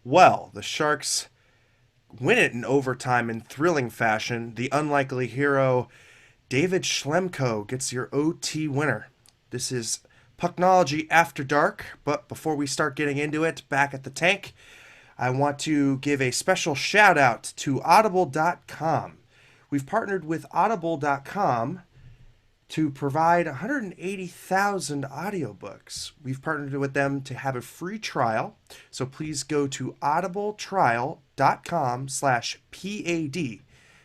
Well, the Sharks win it in overtime in thrilling fashion. The unlikely hero, David Schlemko, gets your OT winner. This is Pucknology After Dark, but before we start getting into it, back at the tank, I want to give a special shout out to Audible.com. We've partnered with Audible.com to provide 180,000 audiobooks. We've partnered with them to have a free trial, so please go to audibletrial.com/PAD.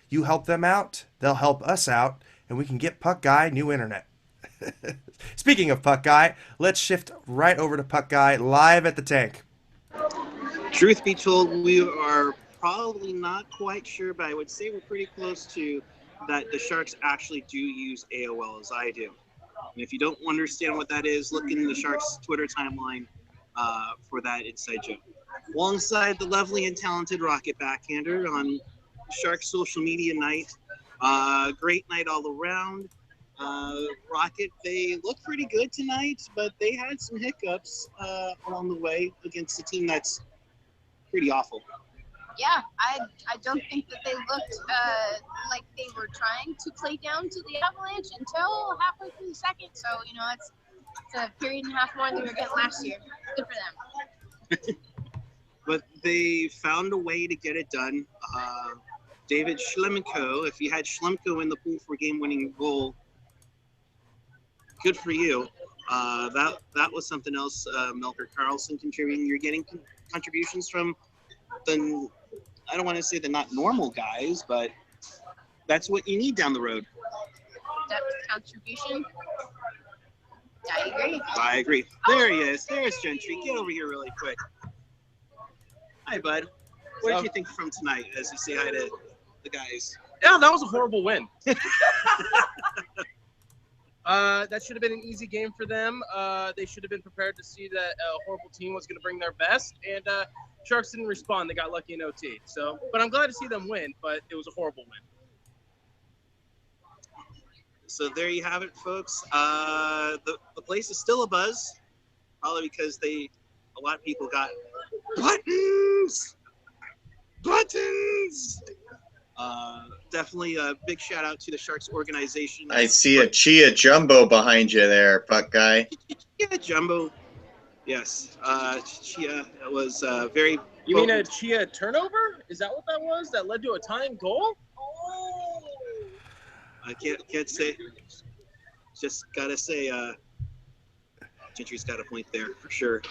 You help them out, they'll help us out, and we can get Puck Guy new internet. Speaking of Puck Guy, let's shift right over to Puck Guy live at the tank. Truth be told, we are probably not quite sure, but I would say we're pretty close to that the Sharks actually do use AOL as I do. And if you don't understand what that is, look in the Sharks Twitter timeline for that inside joke. Alongside the lovely and talented Rocket Backhander on Sharks social media night. Great night all around. Rocket, they look pretty good tonight, but they had some hiccups along the way against a team that's pretty awful. Yeah, I don't think that they looked like they were trying to play down to the Avalanche until halfway through the second. So, it's a period and a half more than we were getting last year. Good for them. But they found a way to get it done. David Schlemko, if you had Schlemko in the pool for game-winning goal, good for you. That was something else. Melker Carlson contributing. You're getting contributions from the, I don't want to say the not normal guys, but that's what you need down the road. Depth contribution. I agree. There he is. There's Gentry. Get over here really quick. Hi, bud. What did you think from tonight as you say hi to the guys? Yeah, that was a horrible win. That should have been an easy game for them. They should have been prepared to see that a horrible team was going to bring their best, and Sharks didn't respond. They got lucky in OT. But I'm glad to see them win, but it was a horrible win. So there you have it, folks. The place is still abuzz, probably because a lot of people got buttons. Definitely a big shout out to the Sharks organization. I see a Chia Jumbo behind you there, Puck Guy. Yeah, Jumbo. Yes, Chia was very. You mean a Chia turnover? Is that what that was? That led to a tying goal? Oh! I can't say. Just gotta say, Gentry's got a point there for sure.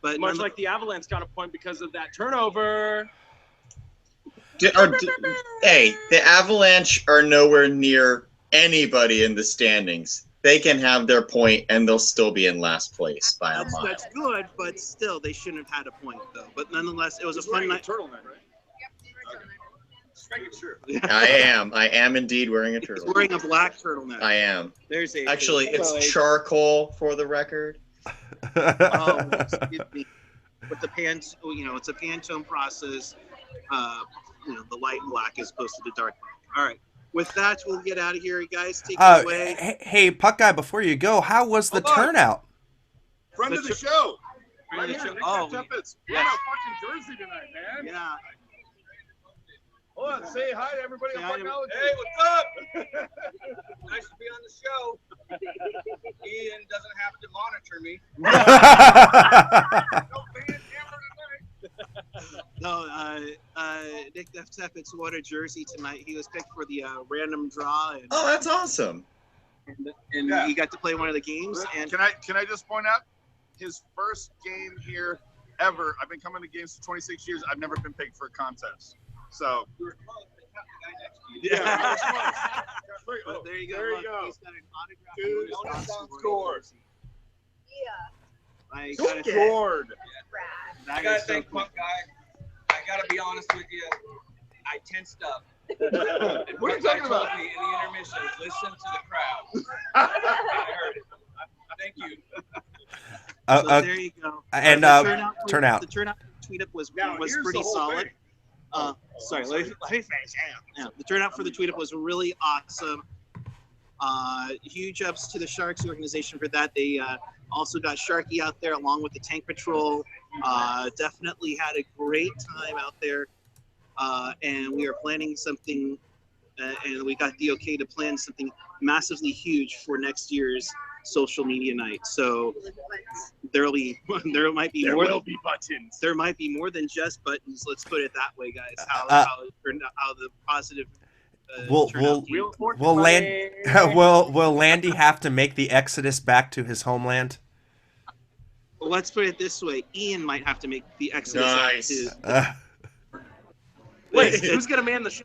But much like the Avalanche got a point because of that turnover. Hey, the Avalanche are nowhere near anybody in the standings. They can have their point, and they'll still be in last place by a mile. That's good, but still, they shouldn't have had a point, though. But nonetheless, it was a fun night. Turtleneck, right? Sure. I am indeed wearing a turtleneck. He's wearing a black turtleneck. I am. Actually, it's charcoal for the record. Oh, excuse me. With the it's a Pantone process. The light black is opposed to the dark black. All right. With that, we'll get out of here, guys. Take it away. Hey, Puck Guy, before you go, how was the turnout? Friend of the show. Oh, yeah. Fucking Jersey tonight, man. Yeah. Hold on, say hi to everybody on Pucknology. Hey, what's up? Nice to be on the show. Ian doesn't have to monitor me. No, Nick Defteppet's won a jersey tonight. He was picked for the random draw. Oh, that's awesome. And he got to play one of the games. And Can I just point out his first game here ever? I've been coming to games for 26 years. I've never been picked for a contest. So, yeah. But there you go. There you go. He's got an autograph. Dude, scored. Yeah. I gotta thank Puck Guy. I gotta be honest with you. I tensed up. What are you talking about? Me in the intermission, listen to the crowd. I heard it. Thank you. So there you go. And turnout. The turnout tweet up was pretty solid. Sorry, let me finish. Yeah, the turnout for the tweet up was really awesome. Huge ups to the Sharks organization for that. They also got Sharky out there along with the Tank Patrol. Definitely had a great time out there, and we are planning something, and we got the okay to plan something massively huge for next year's social media night. So there'll be there might be There more. will be buttons. There might be more than just buttons. Let's put it that way, guys. How the positive Will turnout. will will Land will Landy have to make the exodus back to his homeland? Let's put it this way: Ian might have to make the exodus. Nice. Wait, who's gonna man the show?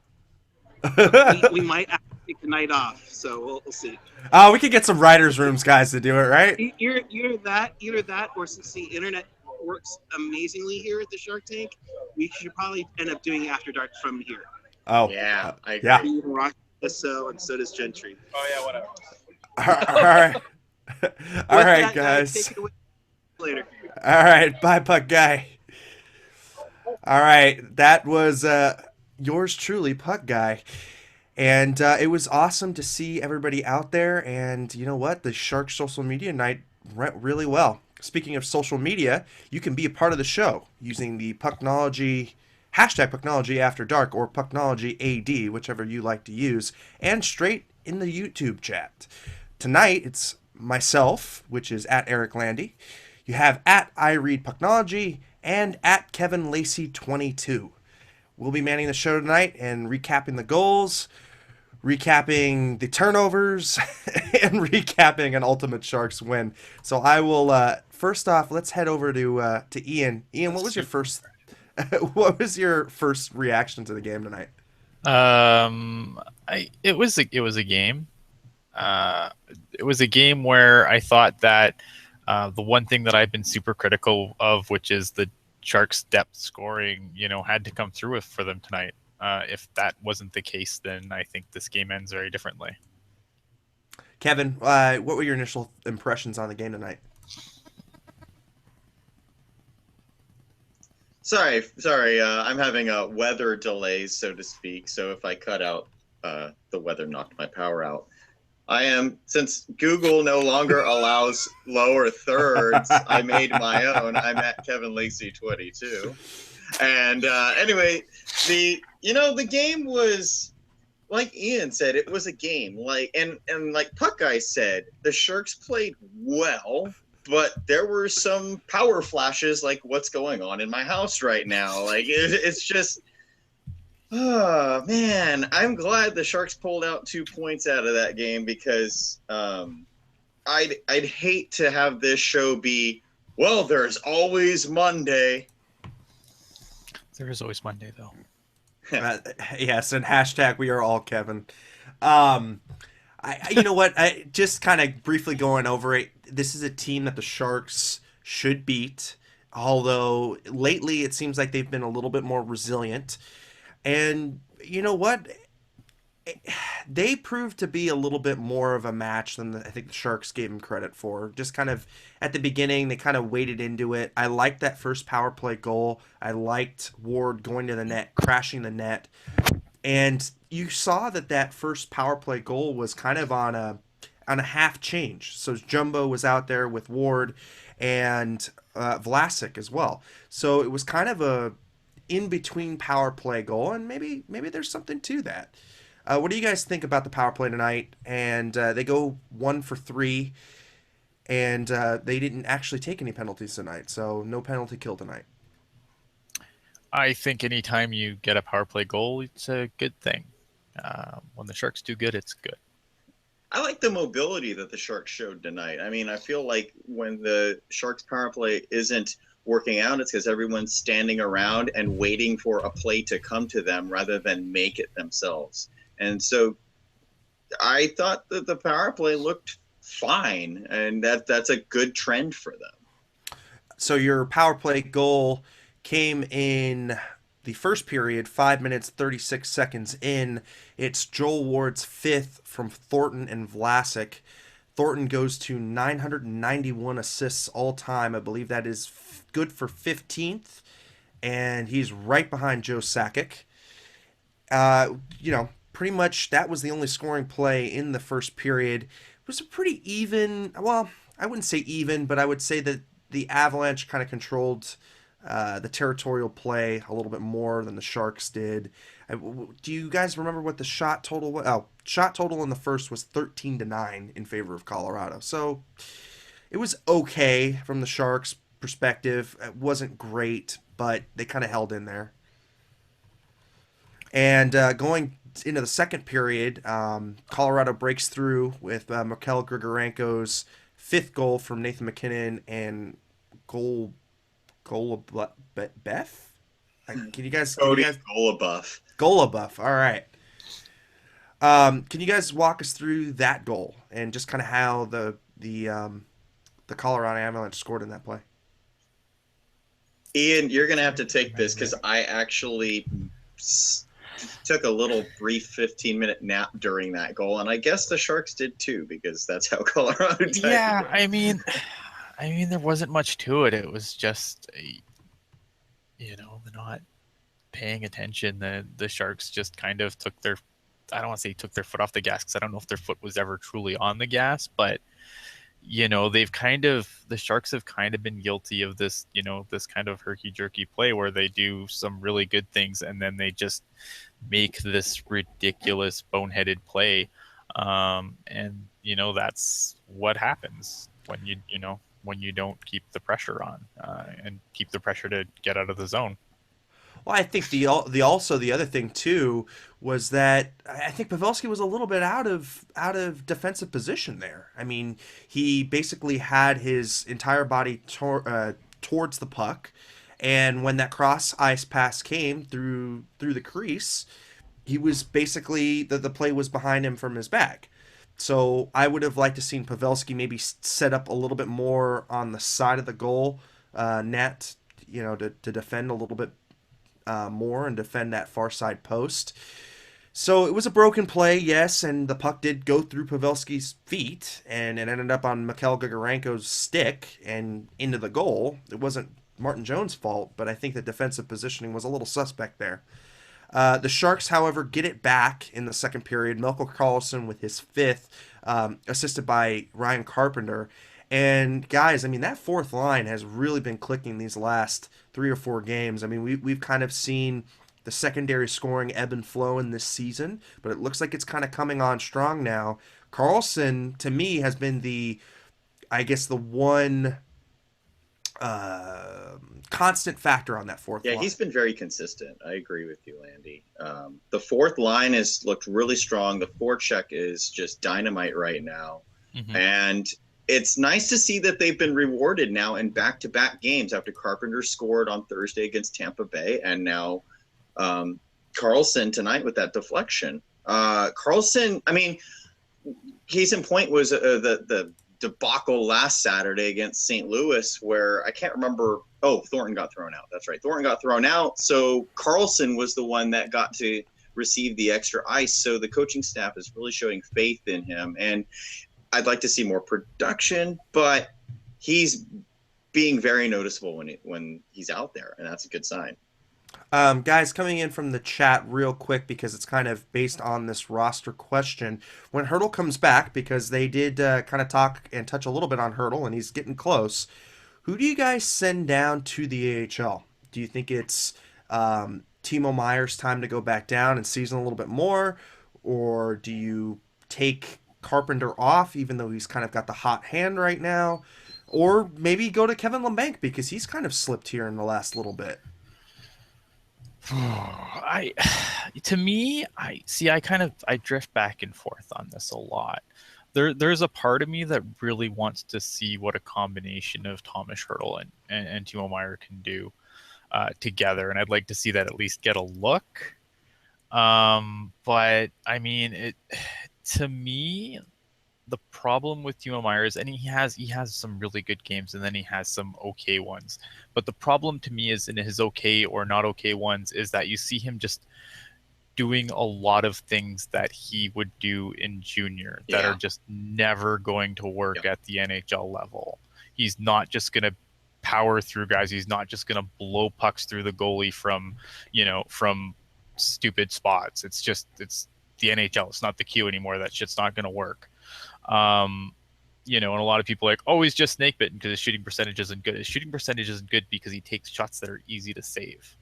We might have to take the night off, so we'll see. Oh, we could get some writers' rooms guys to do it, right? Either that, or since the internet works amazingly here at the Shark Tank, we should probably end up doing After Dark from here. Oh, Yeah, I agree. yeah. Ian Rock does so, and so does Gentry. Oh yeah, whatever. All right, all With right, that, guys. take it away later. All right, bye, Puck Guy. All right, that was yours truly, Puck Guy. And it was awesome to see everybody out there. And you know what? The Shark Social Media Night went really well. Speaking of social media, you can be a part of the show using the Pucknology hashtag Pucknology After Dark or Pucknology AD, whichever you like to use, and straight in the YouTube chat. Tonight, it's myself, which is at Eric Landy. You have at I Read Pucknology and at Kevin Lacey 22. We'll be manning the show tonight and recapping the goals, recapping the turnovers, and recapping an Ultimate Sharks win. So I will first off, let's head over to Ian. Ian, what was your first what was your first reaction to the game tonight? It was a game. It was a game where I thought that the one thing that I've been super critical of, which is the Sharks' depth scoring, had to come through for them tonight. If that wasn't the case, then I think this game ends very differently. Kevin, what were your initial impressions on the game tonight? Sorry. I'm having a weather delays, so to speak. So if I cut out, the weather knocked my power out. Since Google no longer allows lower thirds, I made my own. I'm at Kevin Lacey 22. And anyway, the game was, like Ian said, it was a game. And like Puck Guy said, the Sharks played well, but there were some power flashes, like what's going on in my house right now. It's just, oh man, I'm glad the Sharks pulled out 2 points out of that game, because I'd hate to have this show be, well, there's always Monday. There is always Monday, though. Yes, and hashtag we are all Kevin. You know what? I just kind of briefly going over it. This is a team that the Sharks should beat, although lately it seems like they've been a little bit more resilient. And you know what? They proved to be a little bit more of a match than I think the Sharks gave them credit for. Just kind of at the beginning, they kind of waded into it. I liked that first power play goal. I liked Ward going to the net, crashing the net. And you saw that first power play goal was kind of on a half change. So Jumbo was out there with Ward and Vlasic as well. So it was kind of a in-between power play goal, and maybe there's something to that. What do you guys think about the power play tonight? And they go 1 for 3, and they didn't actually take any penalties tonight, so no penalty kill tonight. I think anytime you get a power play goal, it's a good thing. When the Sharks do good, it's good. I like the mobility that the Sharks showed tonight. I mean, I feel like when the Sharks power play isn't working out, it's because everyone's standing around and waiting for a play to come to them rather than make it themselves. And so I thought that the power play looked fine, and that's a good trend for them. So your power play goal came in the first period, 5 minutes, 36 seconds in. It's Joel Ward's 5th from Thornton and Vlasic. Thornton goes to 991 assists all time. I believe that is good for 15th, and he's right behind Joe Sakic. Pretty much that was the only scoring play in the first period. It was a pretty even, well, I wouldn't say even, but I would say that the Avalanche kind of controlled the territorial play a little bit more than the Sharks did. Do you guys remember what the shot total was? Oh, shot total in the first was 13-9 in favor of Colorado. So it was okay from the Sharks' perspective. It wasn't great, but they kind of held in there. And going into the second period, Colorado breaks through with Mikhail Grigorenko's fifth goal from Nathan McKinnon and goal Beth. Can you guys? Can you Cody guys? Golabuff. Golabuff. All right. Can you guys walk us through that goal and just kind of how the Colorado Avalanche scored in that play? Ian, you're going to have to take this because I actually took a little brief 15-minute nap during that goal, and I guess the Sharks did too because that's how Colorado did. Yeah, I mean, there wasn't much to it. It was just, not paying attention. The Sharks just kind of took their, I don't want to say took their foot off the gas because I don't know if their foot was ever truly on the gas, but the Sharks have kind of been guilty of this, this kind of herky-jerky play where they do some really good things and then they just make this ridiculous boneheaded play. And that's what happens when when you don't keep the pressure on and keep the pressure to get out of the zone. Well, I think the other thing too was that I think Pavelski was a little bit out of defensive position there. I mean, he basically had his entire body towards the puck, and when that cross ice pass came through the crease, he was basically the play was behind him from his back. So I would have liked to seen Pavelski maybe set up a little bit more on the side of the goal net, to defend a little bit more and defend that far side post. So it was a broken play, yes, and the puck did go through Pavelski's feet, and it ended up on Mikhail Grigorenko's stick and into the goal. It wasn't Martin Jones' fault, but I think the defensive positioning was a little suspect there. The Sharks, however, get it back in the second period. Melko Karlsson with his fifth, assisted by Ryan Carpenter. And guys, I mean, that fourth line has really been clicking these last 3 or 4 games. I mean, we've kind of seen the secondary scoring ebb and flow in this season, but it looks like it's kind of coming on strong now. Carlson, to me, has been I guess, the one constant factor on that fourth line. Yeah, he's been very consistent. I agree with you, Landy. The fourth line has looked really strong. The forecheck is just dynamite right now. Mm-hmm. And it's nice to see that they've been rewarded now in back-to-back games after Carpenter scored on Thursday against Tampa Bay, and now Karlsson tonight with that deflection. Karlsson, I mean, case in point was the debacle last Saturday against St. Louis where I can't remember. Oh, Thornton got thrown out. That's right. Thornton got thrown out. So Karlsson was the one that got to receive the extra ice. So the coaching staff is really showing faith in him. And I'd like to see more production, but he's being very noticeable when he's out there, and that's a good sign. Guys, coming in from the chat real quick because it's kind of based on this roster question. When Hurdle comes back, because they did kind of talk and touch a little bit on Hurdle, and he's getting close, who do you guys send down to the AHL? Do you think it's Timo Meier's time to go back down and season a little bit more, or do you take Carpenter off, even though he's kind of got the hot hand right now, or maybe go to Kevin Labanc because he's kind of slipped here in the last little bit? I drift back and forth on this a lot. There's a part of me that really wants to see what a combination of Thomas Hurdle and Timo Meier can do together, and I'd like to see that at least get a look. But I mean, to me, the problem with Timo Meier is, and he has some really good games, and then he has some okay ones. But the problem to me is in his okay or not okay ones is that you see him just doing a lot of things that he would do in junior that are just never going to work at the NHL level. He's not just going to power through guys. He's not just going to blow pucks through the goalie from stupid spots. It's the NHL. It's not the Q anymore. That shit's not going to work. and a lot of people are like, oh, he's just snake bitten because his shooting percentage isn't good. His shooting percentage isn't good because he takes shots that are easy to save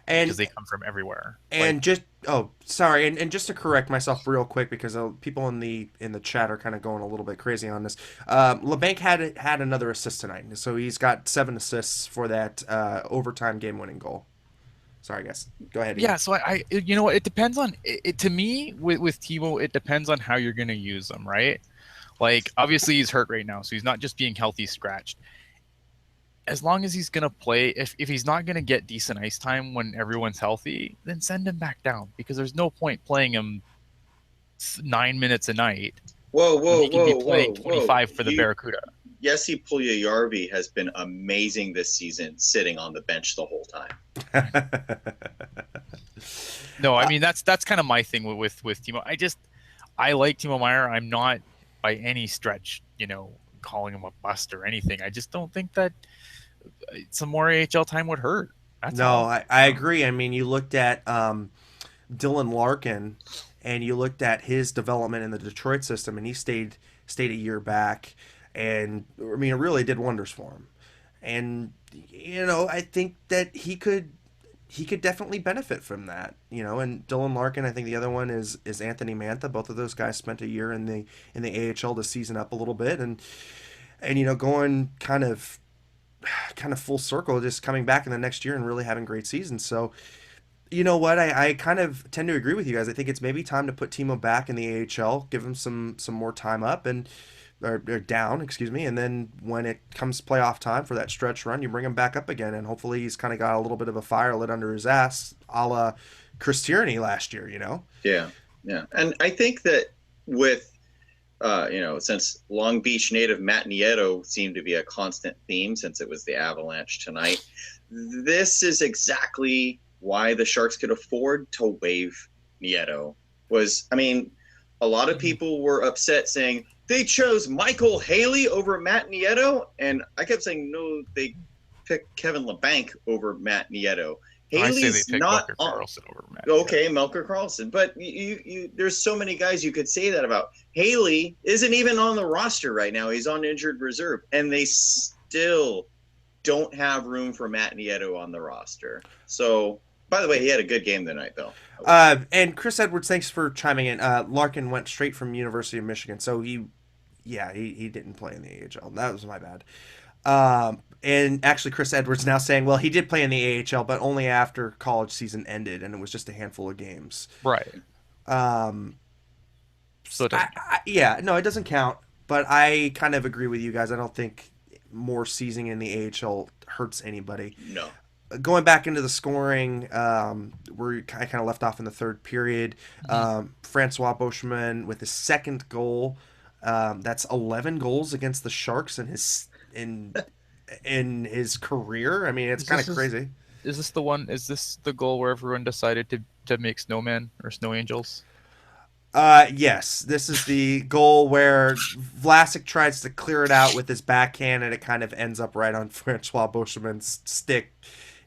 because And they come from everywhere. and just oh sorry, and just to correct myself real quick because people in the chat are kind of going a little bit crazy on this. LeBanc had another assist tonight, so he's got 7 assists for that overtime game winning goal. Sorry, guys. Go ahead, Ian. Yeah, so what, it depends on it. To me, with Timo, it depends on how you're going to use him, right? Like, obviously he's hurt right now, so he's not just being healthy scratched. As long as he's going to play, if he's not going to get decent ice time when everyone's healthy, then send him back down, because there's no point playing him 9 minutes a night Whoa, when whoa, he can be whoa, playing whoa, whoa. 25 for the Barracuda. Jesse Puljujärvi has been amazing this season, sitting on the bench the whole time. No, I mean that's kind of my thing with Timo. I like Timo Meier. I'm not by any stretch, calling him a bust or anything. I just don't think that some more AHL time would hurt. That's No, all. I agree. I mean, you looked at Dylan Larkin, and you looked at his development in the Detroit system, and he stayed a year back, and I mean, it really did wonders for him. And I think that he could definitely benefit from that. And Dylan Larkin, I think the other one is Anthony Mantha. Both of those guys spent a year in the AHL to season up a little bit, and going kind of full circle, just coming back in the next year and really having great seasons. So, you know what? I kind of tend to agree with you guys. I think it's maybe time to put Timo back in the AHL, give him some more time up or down, excuse me, and then when it comes playoff time for that stretch run, you bring him back up again, and hopefully he's kind of got a little bit of a fire lit under his ass, a la Chris Tierney last year. Yeah, yeah, and I think that with since Long Beach native Matt Nieto seemed to be a constant theme since it was the Avalanche tonight, this is exactly why the Sharks could afford to waive Nieto. A lot of people were upset saying they chose Michael Haley over Matt Nieto, and I kept saying no, they picked Kevin LeBanc over Matt Nieto. I say they Haley's picked not Melker Karlsson over Matt. okay, Melker Karlsson, but you there's so many guys you could say that about. Haley isn't even on the roster right now; he's on injured reserve, and they still don't have room for Matt Nieto on the roster. So, by the way, he had a good game tonight, though. And Chris Edwards, thanks for chiming in. Larkin went straight from University of Michigan, so he didn't play in the AHL. That was my bad. And actually, Chris Edwards now saying, well, he did play in the AHL, but only after college season ended, and it was just a handful of games. Right. So it doesn't no, it doesn't count. But I kind of agree with you guys. I don't think more seasoning in the AHL hurts anybody. No. Going back into the scoring, where I kind of left off in the third period, Francois Beauchemin with his second goal. That's 11 goals against the Sharks in his career. I mean, it's kind of crazy. Is this the one? Is this the goal where everyone decided to make snowmen or snow angels? Yes, this is the goal where Vlasic tries to clear it out with his backhand, and it kind of ends up right on Francois Beauchemin's stick,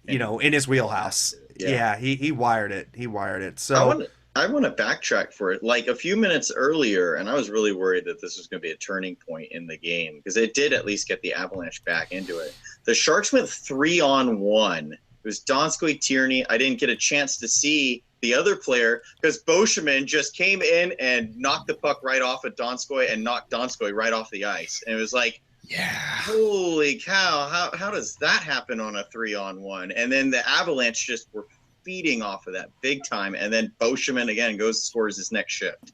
in his wheelhouse. Yeah, he wired it. So I want to backtrack for it. Like a few minutes earlier, and I was really worried that this was going to be a turning point in the game because it did at least get the Avalanche back into it. The Sharks went 3-on-1. It was Donskoy, Tierney. I didn't get a chance to see the other player because Beauchemin just came in and knocked the puck right off of Donskoy and knocked Donskoy right off the ice. And it was like, yeah, holy cow, how does that happen on a 3-on-1? And then the Avalanche just were feeding off of that big time, and then Beauchemin again scores his next shift.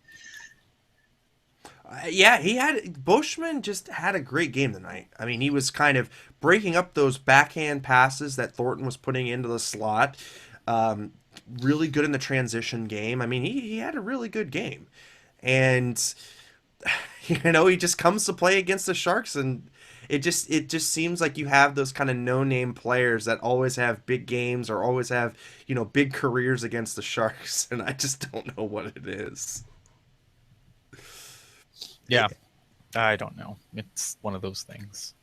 Beauchemin just had a great game tonight. I mean, he was kind of breaking up those backhand passes that Thornton was putting into the slot. Really good in the transition game. I mean, he had a really good game, and he just comes to play against the Sharks, and it just seems like you have those kind of no-name players that always have big games or always have big careers against the Sharks, and I just don't know what it is. Yeah, I don't know. It's one of those things.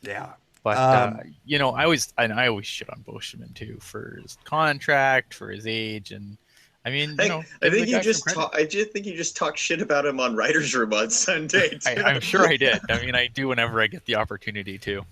Yeah. But I always shit on Beauchemin too for his contract, for his age, and I mean, Hey, I give the think you guy some just credit. talk. I just think you just talked shit about him on Writers' Room on Sunday too. I'm sure I did. I mean, I do whenever I get the opportunity to.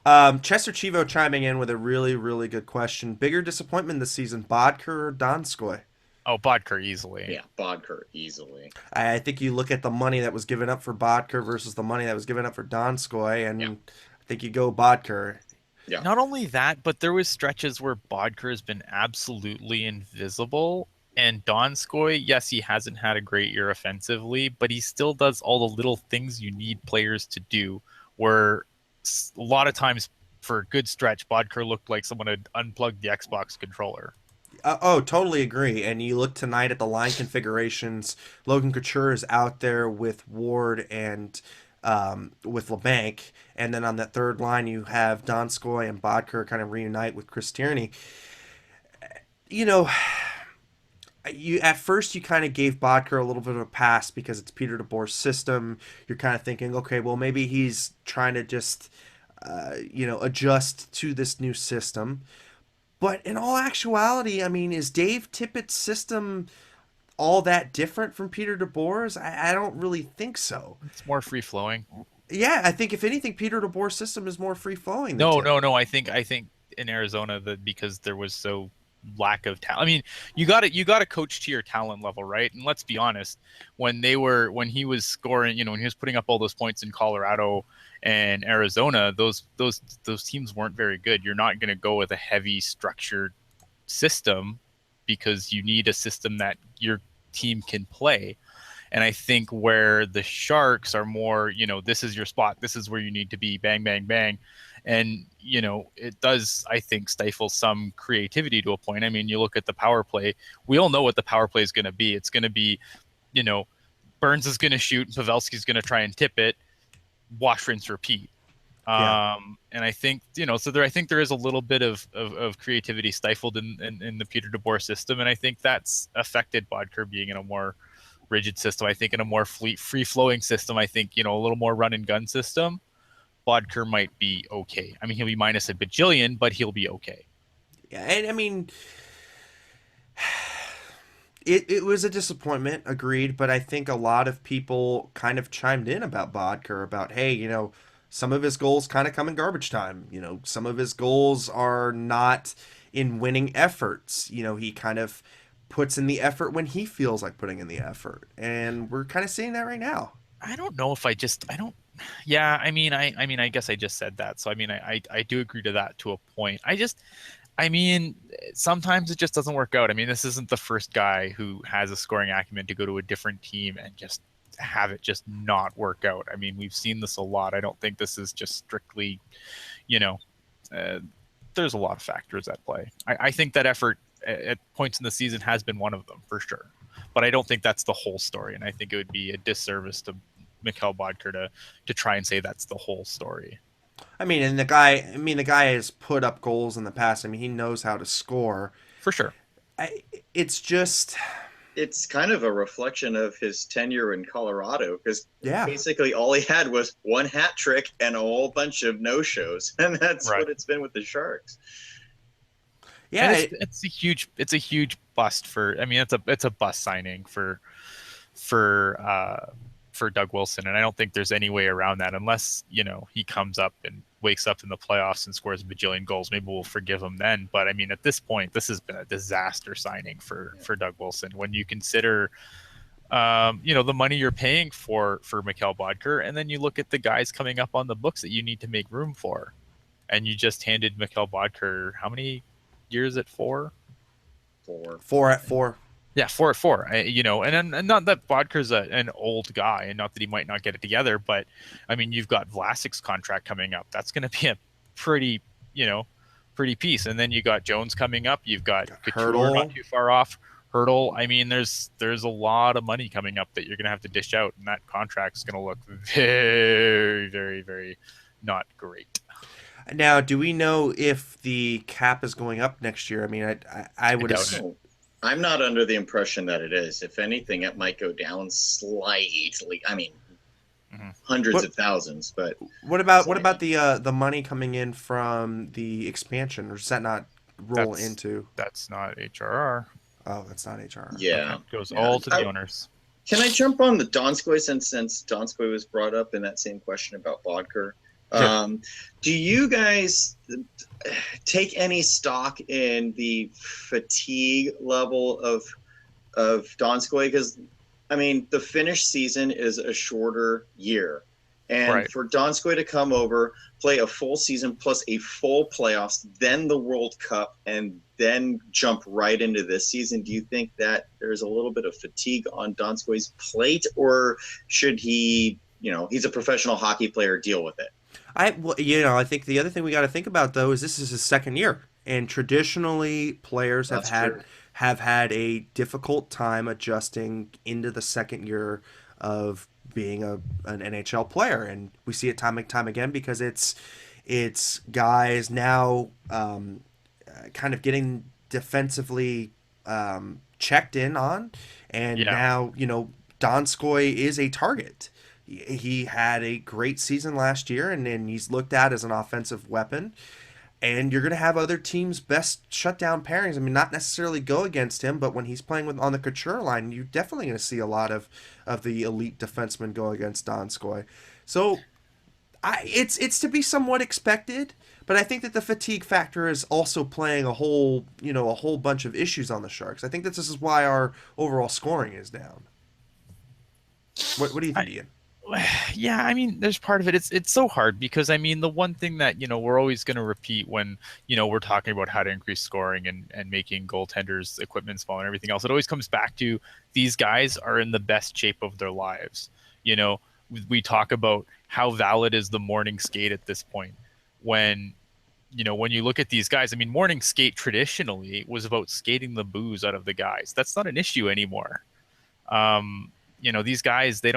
Chester Chivo chiming in with a really, really good question. Bigger disappointment this season, Bodker or Donskoy? Oh, Bodker easily. Yeah, Bodker easily. I think you look at the money that was given up for Bodker versus the money that was given up for Donskoy, and Yeah. I think you go Bodker. Yeah. Not only that, but there was stretches where Bodker has been absolutely invisible. And Donskoy, yes, he hasn't had a great year offensively, but he still does all the little things you need players to do. Where a lot of times, for a good stretch, Bodker looked like someone had unplugged the Xbox controller. Totally agree. And you look tonight at the line configurations. Logan Couture is out there with Ward and with LeBanc, and then on that third line you have Donskoy and Bodker kind of reunite with Chris Tierney. You know, you at first you kind of gave Bodker a little bit of a pass because it's Peter DeBoer's system. You're kind of thinking, okay, well maybe he's trying to just adjust to this new system. But in all actuality, I mean, is Dave Tippett's system all that different from Peter DeBoer's? I don't really think so. It's more free flowing. Yeah, I think if anything, Peter DeBoer's system is more free flowing than No, Tippett. no. I think in Arizona that because there was so lack of talent. I mean, you got to coach to your talent level, right? And let's be honest, when he was scoring, when he was putting up all those points in Colorado and Arizona, those teams weren't very good. You're not going to go with a heavy structured system because you need a system that your team can play. And I think where the Sharks are more, this is your spot, this is where you need to be, bang, bang, bang. And, it does, I think, stifle some creativity to a point. I mean, you look at the power play. We all know what the power play is going to be. It's going to be, Burns is going to shoot, Pavelski's going to try and tip it, wash, rinse, repeat. Yeah. And I think, I think there is a little bit of creativity stifled in the Peter DeBoer system. And I think that's affected Bodker being in a more rigid system. I think in a more free-flowing system, I think, a little more run-and-gun system, Bodker might be okay. I mean, he'll be minus a bajillion, but he'll be okay. Yeah, and I mean, it was a disappointment, agreed, but I think a lot of people kind of chimed in about Bodker, about, hey, some of his goals kind of come in garbage time. Some of his goals are not in winning efforts. He kind of puts in the effort when he feels like putting in the effort. And we're kind of seeing that right now. I don't know if I don't. Yeah, I mean, I guess I just said that. So, I mean, I do agree to that to a point. I mean, sometimes it just doesn't work out. I mean, this isn't the first guy who has a scoring acumen to go to a different team and just have it just not work out. I mean, we've seen this a lot. I don't think this is just strictly, there's a lot of factors at play. I think that effort at points in the season has been one of them for sure, but I don't think that's the whole story. And I think it would be a disservice to Mikhail Bodker to try and say that's the whole story. I mean, and the guy has put up goals in the past. I mean, he knows how to score. For sure. It's just... It's kind of a reflection of his tenure in Colorado because Yeah. basically all he had was one hat trick and a whole bunch of no-shows, and that's Right. what it's been with the Sharks. Yeah, it's a huge bust for. I mean, it's a bust signing for Doug Wilson, and I don't think there's any way around that unless he comes up and wakes up in the playoffs and scores a bajillion goals. Maybe we'll forgive him then. But I mean, at this point, this has been a disaster signing for Doug Wilson when you consider the money you're paying for Mikhail Bodker, and then you look at the guys coming up on the books that you need to make room for, and you just handed Mikhail Bodker how many years at 4? 4 at 4. Yeah, 4 at 4. And not that Bodker's an old guy, and not that he might not get it together, but I mean, you've got Vlasic's contract coming up. That's going to be a pretty piece. And then you got Jones coming up. You've got Couture Hurdle. not too far off. Hurdle. I mean, there's a lot of money coming up that you're going to have to dish out, and that contract's going to look very, very, very not great. Now, do we know if the cap is going up next year? I mean, I would doubt assume. I'm not under the impression that it is. If anything, it might go down slightly. I mean, hundreds of thousands, but What about the money coming in from the expansion, or does that not roll into? That's not HRR. Oh, that's not HR. Okay. Yeah, Goes yeah. all to the owners. Can I jump on the Donskoy since Donskoy was brought up in that same question about Bodker? Yeah. Do you guys take any stock in the fatigue level of Donskoy? Because I mean, the Finnish season is a shorter year, and Right. for Donskoy to come over, play a full season plus a full playoffs, then the World Cup, and then jump right into this season, do you think that there's a little bit of fatigue on Donskoy's plate, or should he, he's a professional hockey player, deal with it? I think the other thing we got to think about though is this is his second year, and traditionally players That's true. have had a difficult time adjusting into the second year of being an NHL player, and we see it time and time again because it's guys now kind of getting defensively checked in on, and Yeah. now Donskoy is a target. He had a great season last year, and he's looked at as an offensive weapon. And you're going to have other teams' best shutdown pairings. I mean, not necessarily go against him, but when he's playing on the Couture line, you're definitely going to see a lot of the elite defensemen go against Donskoy. So it's to be somewhat expected, but I think that the fatigue factor is also playing a whole bunch of issues on the Sharks. I think that this is why our overall scoring is down. What do you think, I, Ian? yeah, I mean, there's part of it. It's so hard because I mean, the one thing that we're always going to repeat when we're talking about how to increase scoring and making goaltenders equipment small and everything else, it always comes back to these guys are in the best shape of their lives. You know, we talk about how valid is the morning skate at this point when when you look at these guys. I mean, morning skate traditionally was about skating the booze out of the guys. That's not an issue anymore. These guys, they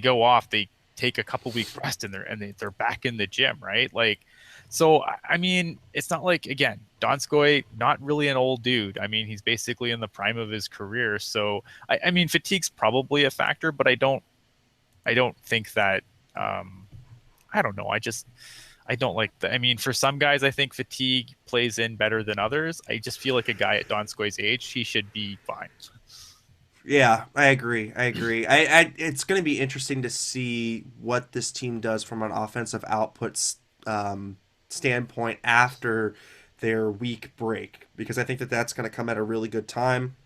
go off, they take a couple weeks rest, and they're back in the gym, right? Like, so I mean, it's not like, again, Donskoy, not really an old dude. I mean, he's basically in the prime of his career. So I mean, fatigue's probably a factor, but I don't think that. I don't know. I don't like the. I mean, for some guys, I think fatigue plays in better than others. I just feel like a guy at Donskoy's age, he should be fine. Yeah, I agree. It's going to be interesting to see what this team does from an offensive output standpoint after their week break, because I think that that's going to come at a really good time.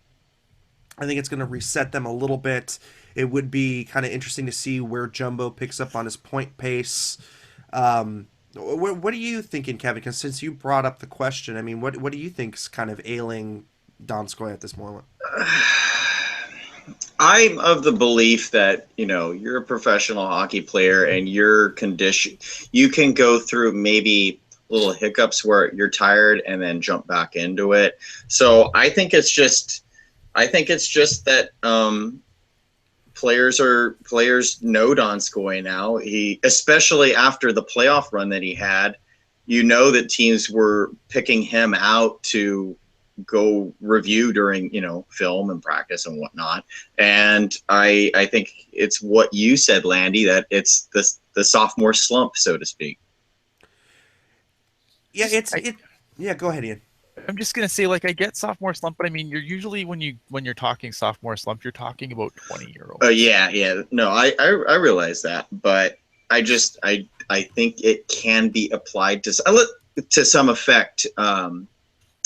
I think it's going to reset them a little bit. It would be kind of interesting to see where Jumbo picks up on his point pace. What are you thinking, Kevin? Because since you brought up the question, I mean, what do you think's kind of ailing Donskoy at this moment? I'm of the belief that, you're a professional hockey player and your condition, you can go through maybe little hiccups where you're tired and then jump back into it. So I think it's just that players know Donskoy now. He, especially after the playoff run that he had, that teams were picking him out to go review during film and practice and whatnot. And I think it's what you said, Landy, that it's the sophomore slump, so to speak. Yeah, I, yeah. Go ahead, Ian. I'm just gonna say, like, I get sophomore slump, but I mean, you're usually when you're talking sophomore slump, you're talking about 20-year-olds. Yeah, no, I realize that, but I think it can be applied to some effect,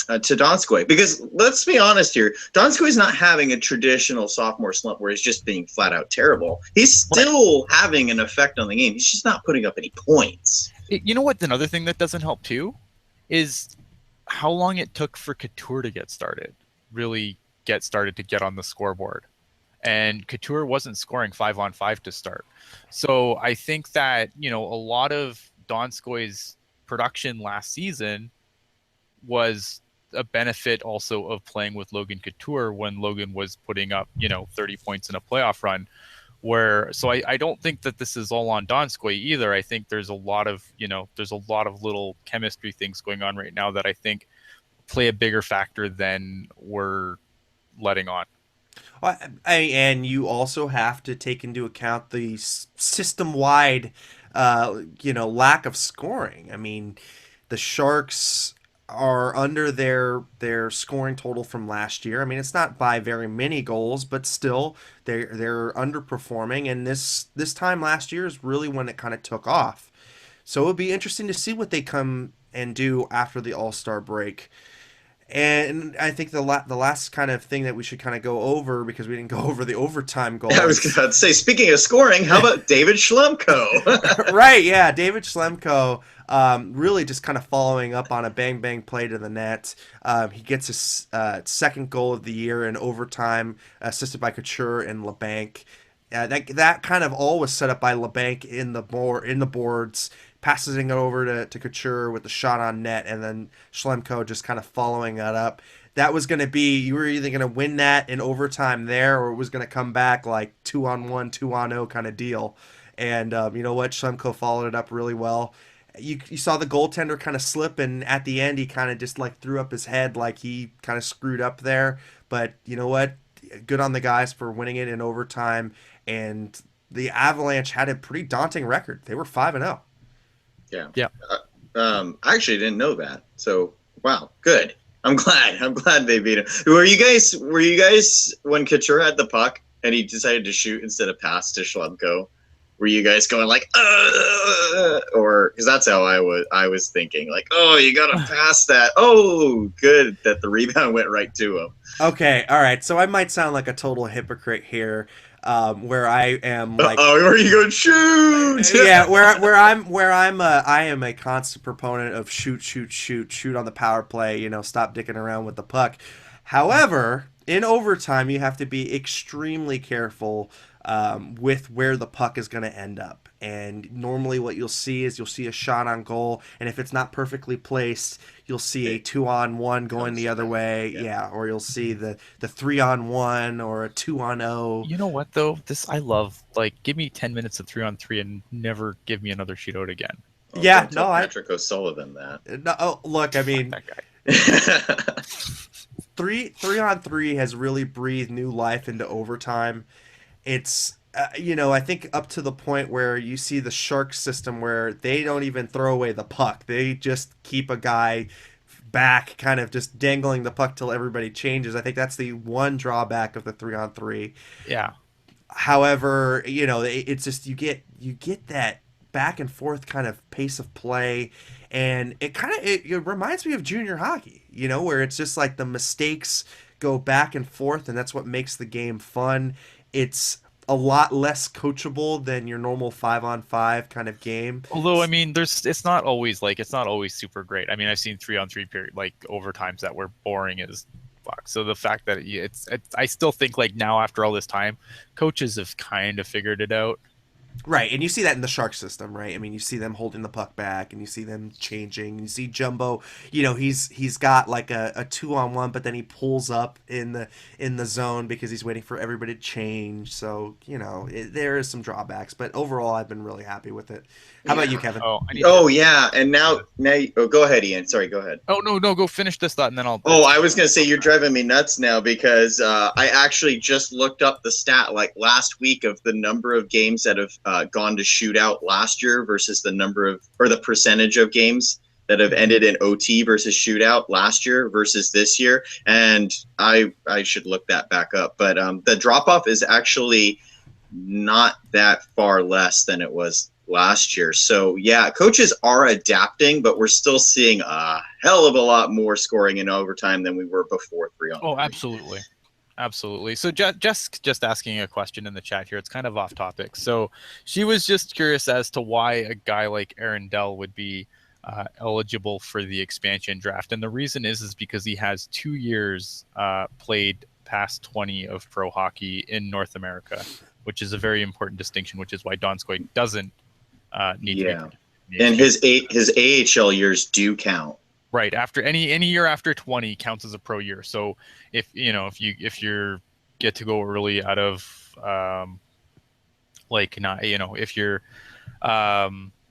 to Donskoy, because let's be honest here, Donskoy's not having a traditional sophomore slump where he's just being flat out terrible. He's Right. still having an effect on the game. He's just not putting up any points. You know what? Another thing that doesn't help too is how long it took for Couture to really get started to get on the scoreboard. And Couture wasn't scoring 5-on-5 to start. So I think that, a lot of Donskoy's production last season was a benefit also of playing with Logan Couture when Logan was putting up, 30 points in a playoff run. So I don't think that this is all on Donskoy either. I think there's a lot of little chemistry things going on right now that I think play a bigger factor than we're letting on. And you also have to take into account the system-wide, lack of scoring. I mean, the Sharks are under their scoring total from last year. I mean, it's not by very many goals, but still they're underperforming. And this time last year is really when it kind of took off. So it would be interesting to see what they come and do after the All Star break. And I think the last kind of thing that we should kind of go over, because we didn't go over the overtime I was goals. going to say, speaking of scoring, how about David Schlemko? Right, yeah, David Schlemko, really just kind of following up on a bang bang play to the net. He gets his second goal of the year in overtime, assisted by Couture and LeBanc. That kind of all was set up by LeBanc in the boards, passing it over to Couture with the shot on net, and then Schlemko just kind of following that up. That was going to be, you were either going to win that in overtime there, or it was going to come back like 2-on-1, 2-on-0 kind of deal. And you know what? Schlemko followed it up really well. You saw the goaltender kind of slip, and at the end, he kind of just like threw up his head like he kind of screwed up there. But you know what? Good on the guys for winning it in overtime. And the Avalanche had a pretty daunting record. They were 5-0. Yeah. Yeah. I actually didn't know that. So, wow, good. I'm glad. I'm glad they beat him. Were you guys when Couture had the puck and he decided to shoot instead of pass to Schlemko? Were you guys going like, or because that's how I was thinking, like, oh, you gotta pass that. Oh, good that the rebound went right to him. Okay, all right. So I might sound like a total hypocrite here, where I am like, Oh, where are you going? Shoot! yeah, I am a constant proponent of shoot on the power play. You know, stop dicking around with the puck. However, in overtime, you have to be extremely careful with where the puck is going to end up. And normally, what you'll see is you'll see a shot on goal, and if it's not perfectly placed, you'll see a 2-on-1 going the other way. Yeah, or you'll see the 3-on-1 or a 2-on-0. You know what though? This I love. Like, give me 10 minutes of 3-on-3 and never give me another shootout again. Oh, Yeah, don't tell no, Patrick O'Sullivan that. no. Oh, look, I mean, That guy. three on three has really breathed new life into overtime. It's I think up to the point where you see the Sharks system where they don't even throw away the puck. They just keep a guy back, kind of just dangling the puck till everybody changes. I think that's the one drawback of the 3-on-3. Yeah. However, it's just you get that back and forth kind of pace of play, and it reminds me of junior hockey, where it's just like the mistakes go back and forth, and that's what makes the game fun. It's a lot less coachable than your normal 5-on-5 kind of game. Although I mean, it's not always super great. I mean, I've seen 3-on-3 period like overtimes that were boring as fuck. So the fact that I still think like now after all this time, coaches have kind of figured it out. Right, and you see that in the Shark system, right? I mean, you see them holding the puck back, and you see them changing. You see Jumbo, he's got like a 2-on-1, but then he pulls up in the zone because he's waiting for everybody to change. So there is some drawbacks, but overall, I've been really happy with it. How about you, Kevin? Yeah, and now go ahead, Ian. Sorry, go ahead. Oh no, go finish this thought and then I'll. Oh, I was gonna say you're driving me nuts now because I actually just looked up the stat like last week of the number of games that have gone to shootout last year versus the percentage of games that have ended in OT versus shootout last year versus this year, and I should look that back up. But the drop off is actually not that far less than it was last year. So yeah, coaches are adapting, but we're still seeing a hell of a lot more scoring in overtime than we were before 3-on-3. Oh, absolutely. So just asking a question in the chat here. It's kind of off topic. So she was just curious as to why a guy like Aaron Dell would be eligible for the expansion draft, and the reason is because he has 2 years played past 20 of pro hockey in North America, which is a very important distinction, which is why Donskoy doesn't need to be. And his AHL years do count. Right. After any year after 20 counts as a pro year. So if you get to go early out of if you're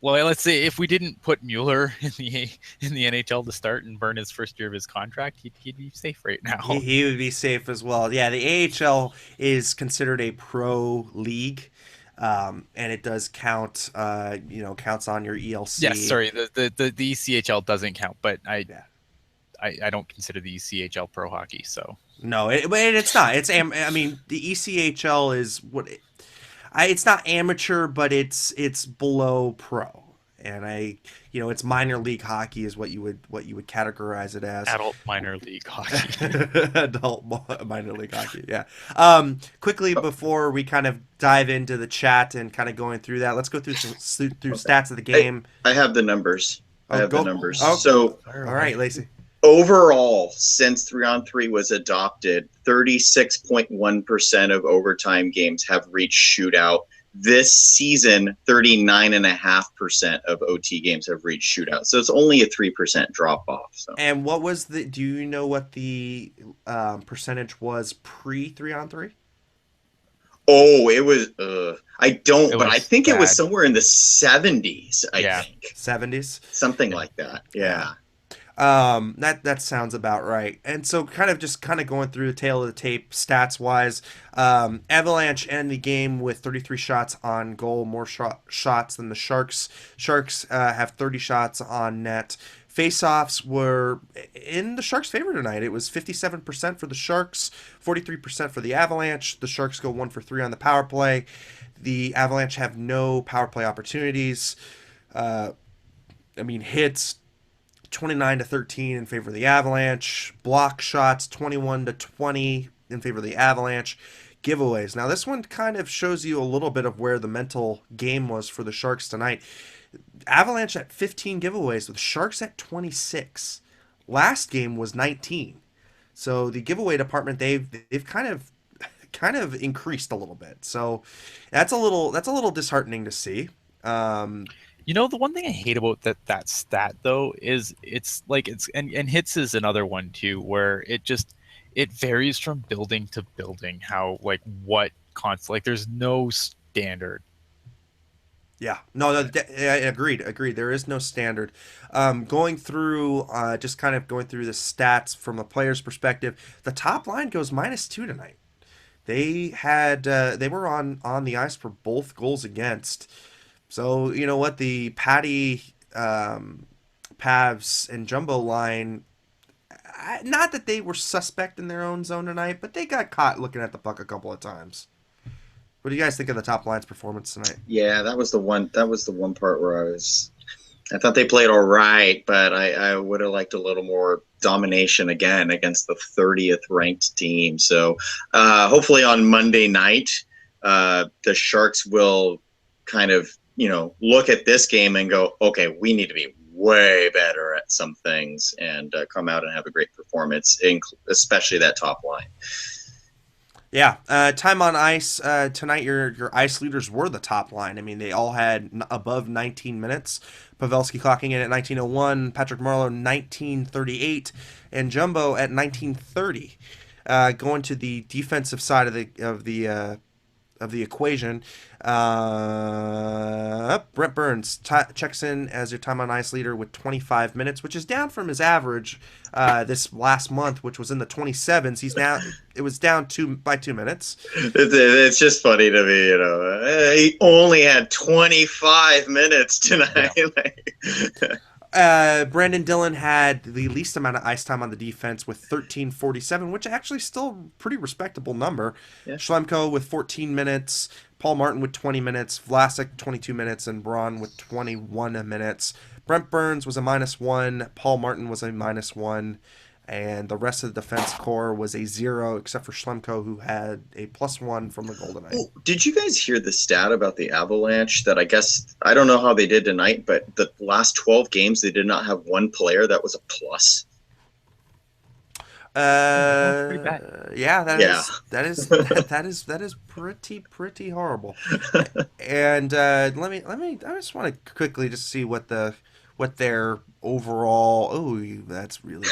well, let's say if we didn't put Mueller in the NHL to start and burn his first year of his contract, he'd be safe right now. He would be safe as well. Yeah, the AHL is considered a pro league. And it does count, counts on your ELC. Yes, sorry, the ECHL doesn't count, but I don't consider the CHL pro hockey. So No, it's not. I mean, the ECHL is it's not amateur, but it's below pro, and it's minor league hockey is what you would categorize it as. adult minor league hockey. Adult minor league hockey, yeah. Quickly before we kind of dive into the chat and kind of going through that, let's go through stats of the game. I have the numbers. I have the numbers. Oh, So all right, Lacey. overall, since 3-on-3 was adopted, 36.1% of overtime games have reached shootout. This season, 39.5% of OT games have reached shootout. So it's only a 3% drop off. So. And do you know what the percentage was pre 3-on-3? Oh, it was. I don't, but I think it was bad. somewhere in the 70s. I think 70s, something like that. Yeah. That sounds about right. And so kind of going through the tail of the tape stats wise, Avalanche end the game with 33 shots on goal, more shots than the Sharks. Sharks have 30 shots on net. Faceoffs were in the Sharks' favor tonight. It was 57% for the Sharks, 43% for the Avalanche. The Sharks go 1 for 3 on the power play. The Avalanche have no power play opportunities. Hits 29-13 in favor of the Avalanche. Block shots 21-20 in favor of the Avalanche. Giveaways. Now this one kind of shows you a little bit of where the mental game was for the Sharks tonight. Avalanche at 15 giveaways with Sharks at 26. Last game was 19. So the giveaway department they've kind of increased a little bit. So that's a little disheartening to see. The one thing I hate about that stat though is and hits is another one too, where it varies from building to building. How what constant there's no standard. Yeah, no, agreed. There is no standard. Going through, just kind of going through the stats from a player's perspective, the top line goes -2 tonight. They were on the ice for both goals against. So you know what, the Patty, Pavs, and Jumbo line, not that they were suspect in their own zone tonight, but they got caught looking at the puck a couple of times. What do you guys think of the top line's performance tonight? Yeah, that was the one part where I thought they played all right, but I would have liked a little more domination again against the 30th ranked team. So hopefully on Monday night, the Sharks will kind of, look at this game and go, okay, we need to be way better at some things and come out and have a great performance, especially that top line. Yeah, time on ice tonight. Your ice leaders were the top line. I mean, they all had above 19 minutes. Pavelski clocking in at 19:01, Patrick Marleau 19:38, and Jumbo at 19:30. Going to the defensive side of the equation, Brent Burns checks in as your time on ice leader with 25 minutes, which is down from his average this last month, which was in the 27s. It was down by 2 minutes. It's just funny to me, he only had 25 minutes tonight. Brandon Dillon had the least amount of ice time on the defense with 13:47, which actually still pretty respectable number. Yeah. Schlemko with 14 minutes, Paul Martin with 20 minutes, Vlasic 22 minutes, and Braun with 21 minutes. Brent Burns was a -1, Paul Martin was a -1, and the rest of the defense core was a 0, except for Schlemko, who had a +1 from the Golden Knights. Oh, did you guys hear the stat about the Avalanche that I don't know how they did tonight, but the last 12 games, they did not have one player that was a plus? Pretty bad. Yeah, that is pretty horrible. And I just want to quickly just see what their overall. Oh, that's really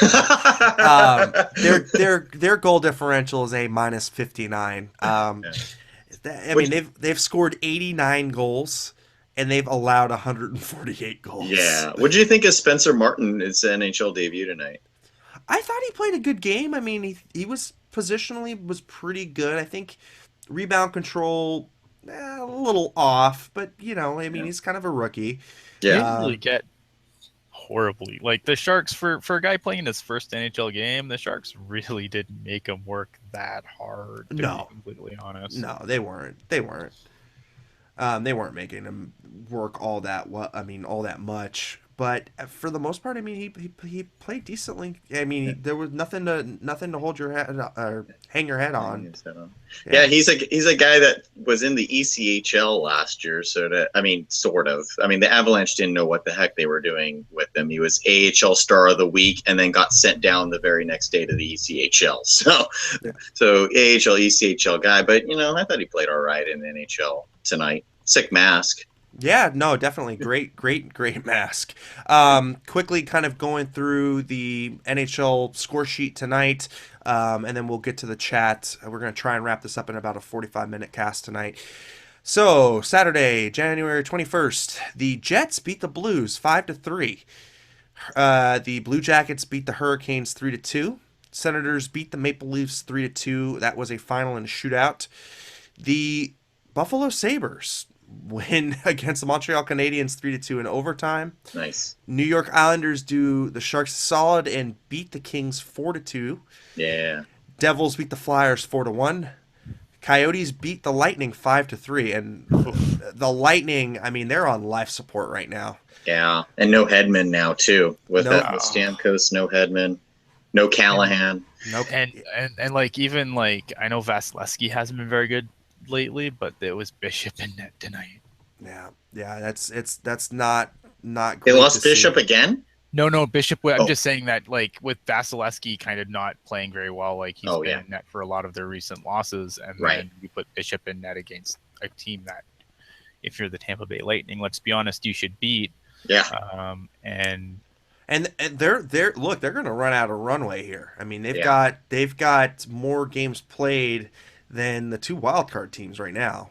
good. Their goal differential is a -59. They've scored 89 goals and they've allowed 148 goals. Yeah. What do you think of Spencer Martin's NHL debut tonight? I thought he played a good game. I mean, he was positionally was pretty good. I think rebound control a little off, but he's kind of a rookie. Yeah. He didn't really get horribly. Like the Sharks, for a guy playing his first NHL game, the Sharks really didn't make him work that hard. To be No, completely honest. no, they weren't. They weren't making him work all that all that much. But for the most part, I mean, he played decently. I mean, there was nothing to hold your head or hang your head on. Yeah, he's a guy that was in the ECHL last year, sort of. I mean, the Avalanche didn't know what the heck they were doing with him. He was AHL Star of the Week, and then got sent down the very next day to the ECHL. So AHL ECHL guy, but I thought he played all right in the NHL tonight. Sick mask. Yeah, no, definitely great mask. Quickly kind of going through the NHL score sheet tonight, and then we'll get to the chat. We're going to try and wrap this up in about a 45-minute cast tonight. So, Saturday, January 21st, the Jets beat the Blues 5-3. The Blue Jackets beat the Hurricanes 3-2. Senators beat the Maple Leafs 3-2. That was a final and a shootout. The Buffalo Sabres win against the Montreal Canadiens 3-2 in overtime. Nice. New York Islanders do the Sharks solid and beat the Kings 4-2. Yeah. Devils beat the Flyers 4-1. Coyotes beat the Lightning 5-3, and the Lightning, I mean, they're on life support right now. Yeah, and no Hedman now too. With Stamkos, no Hedman, no Callahan. Nope. And like even like I know Vasilevsky hasn't been very good lately, but there was Bishop in net tonight. Yeah, that's not great. They lost Bishop again? No, Bishop. I'm just saying that like with Vasilevsky kind of not playing very well, like he's been in net for a lot of their recent losses, and then you put Bishop in net against a team that, if you're the Tampa Bay Lightning, let's be honest, you should beat. Yeah. And they're look, they're going to run out of runway here. I mean, they've got more games played than the two wildcard teams right now.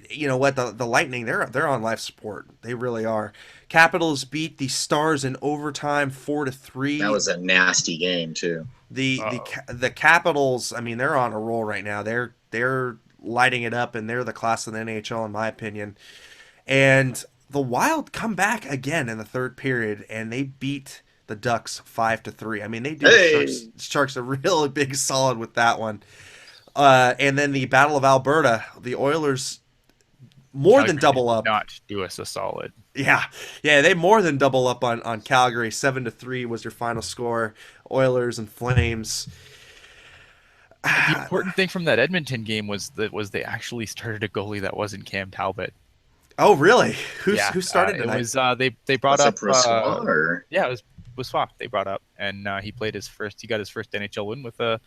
You know what? The Lightning, they're on life support. They really are. Capitals beat the Stars in overtime 4-3. That was a nasty game too. The Capitals, I mean, they're on a roll right now. They're lighting it up, and they're the class of the NHL in my opinion. And the Wild come back again in the third period, and they beat the Ducks 5-3. I mean, they do the Sharks a really big solid with that one. And then the Battle of Alberta, the Oilers more than double up. Not do us a solid. Yeah, they more than double up on Calgary. 7-3 was your final score. Oilers and Flames. The important thing from that Edmonton game was they actually started a goalie that wasn't Cam Talbot. Oh, really? Who started tonight? It was they brought up. It was Swap. They brought up, and he got his first NHL win with I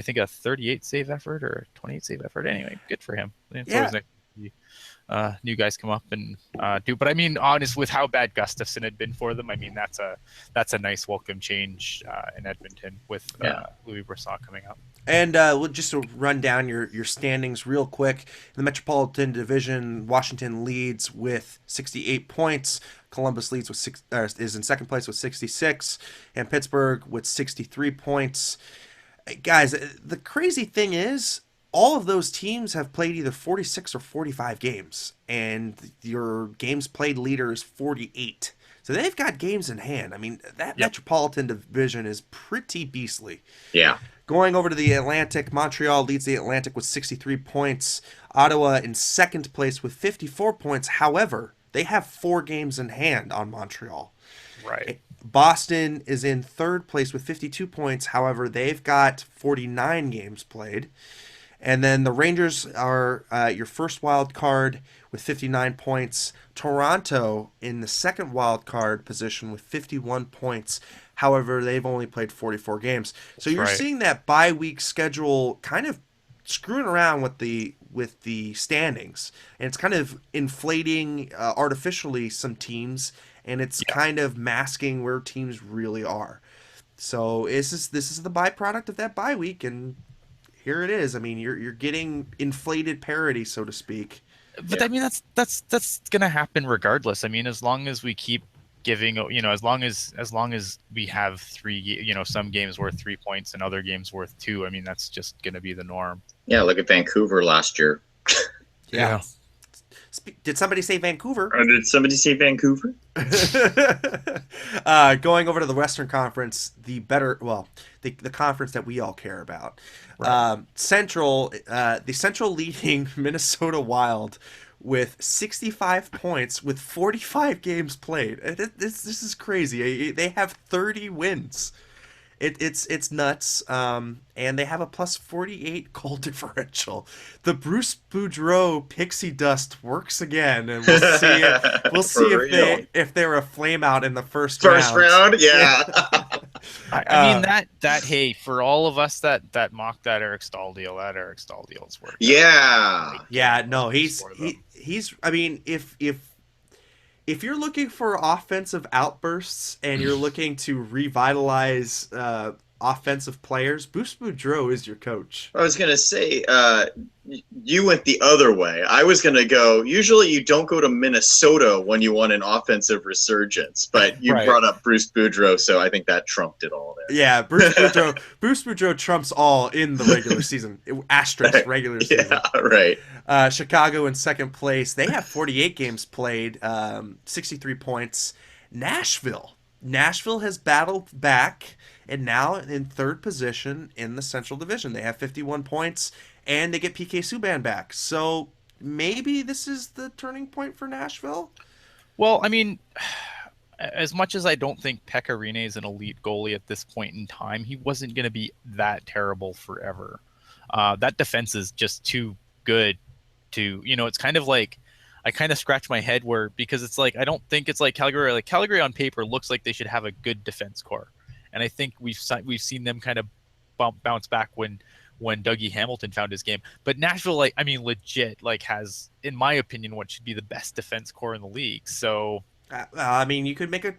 think a 38 save effort or a 28 save effort. Anyway, good for him. It's always nice to see new guys come up and do. But I mean, honest with how bad Gustafsson had been for them, I mean that's a nice welcome change in Edmonton with Louis Brisson coming up. And we'll just run down your standings real quick. In the Metropolitan Division, Washington leads with 68 points. Columbus leads with is in second place with 66, and Pittsburgh with 63 points. Guys, the crazy thing is, all of those teams have played either 46 or 45 games, and your games played leader is 48. So they've got games in hand. I mean, that Metropolitan Division is pretty beastly. Yeah. Going over to the Atlantic, Montreal leads the Atlantic with 63 points. Ottawa in second place with 54 points. However, they have 4 games in hand on Montreal. Right. Boston is in third place with 52 points. However, they've got 49 games played. And then the Rangers are your first wild card with 59 points. Toronto in the second wild card position with 51 points. However, they've only played 44 games. So you're seeing that bye week schedule kind of screwing around with the standings, and it's kind of inflating artificially some teams, and it's kind of masking where teams really are. So this is the byproduct of that bye week, and here it is. I mean, you're getting inflated parity, so to speak. But I mean, that's gonna happen regardless. I mean, as long as we keep giving, as long as we have 3, some games worth 3 points and other games worth 2. I mean, that's just gonna be the norm. Yeah, look at Vancouver last year. Yeah. Did somebody say Vancouver? Or did somebody say Vancouver? Going over to the Western Conference, the conference that we all care about. Right. The Central leading Minnesota Wild with 65 points with 45 games played. This is crazy. They have 30 wins. It's nuts. And they have a plus 48 goal differential. The Bruce Boudreau pixie dust works again, and we'll see For real. if they're a flame out in the first First round. round, yeah. I mean that hey, for all of us that mocked that Eric Stahl deal, is working. Yeah. Yeah, no, he's For them. he's. I mean, if you're looking for offensive outbursts and you're looking to revitalize offensive players, Bruce Boudreau is your coach. I was gonna say, you went the other way. I was gonna go. Usually, you don't go to Minnesota when you want an offensive resurgence, but you Right. brought up Bruce Boudreau, so I think that trumped it all there. Yeah, Bruce Boudreau. Bruce Boudreau trumps all in the regular season. Asterisk regular season. Yeah, right. Chicago in second place. They have 48 games played, 63 points. Nashville has battled back and now in third position in the Central Division. They have 51 points and they get PK Subban back. So maybe this is the turning point for Nashville. Well, I mean, as much as I don't think Pekka Rinne is an elite goalie at this point in time, he wasn't going to be that terrible forever. That defense is just too good to, it's kind of like, I kind of scratch my head because it's like, I don't think it's like Calgary. Like Calgary on paper looks like they should have a good defense core. And I think we've seen them kind of bounce back when Dougie Hamilton found his game. But Nashville, legit, has, in my opinion, what should be the best defense core in the league. So, I mean, you could make an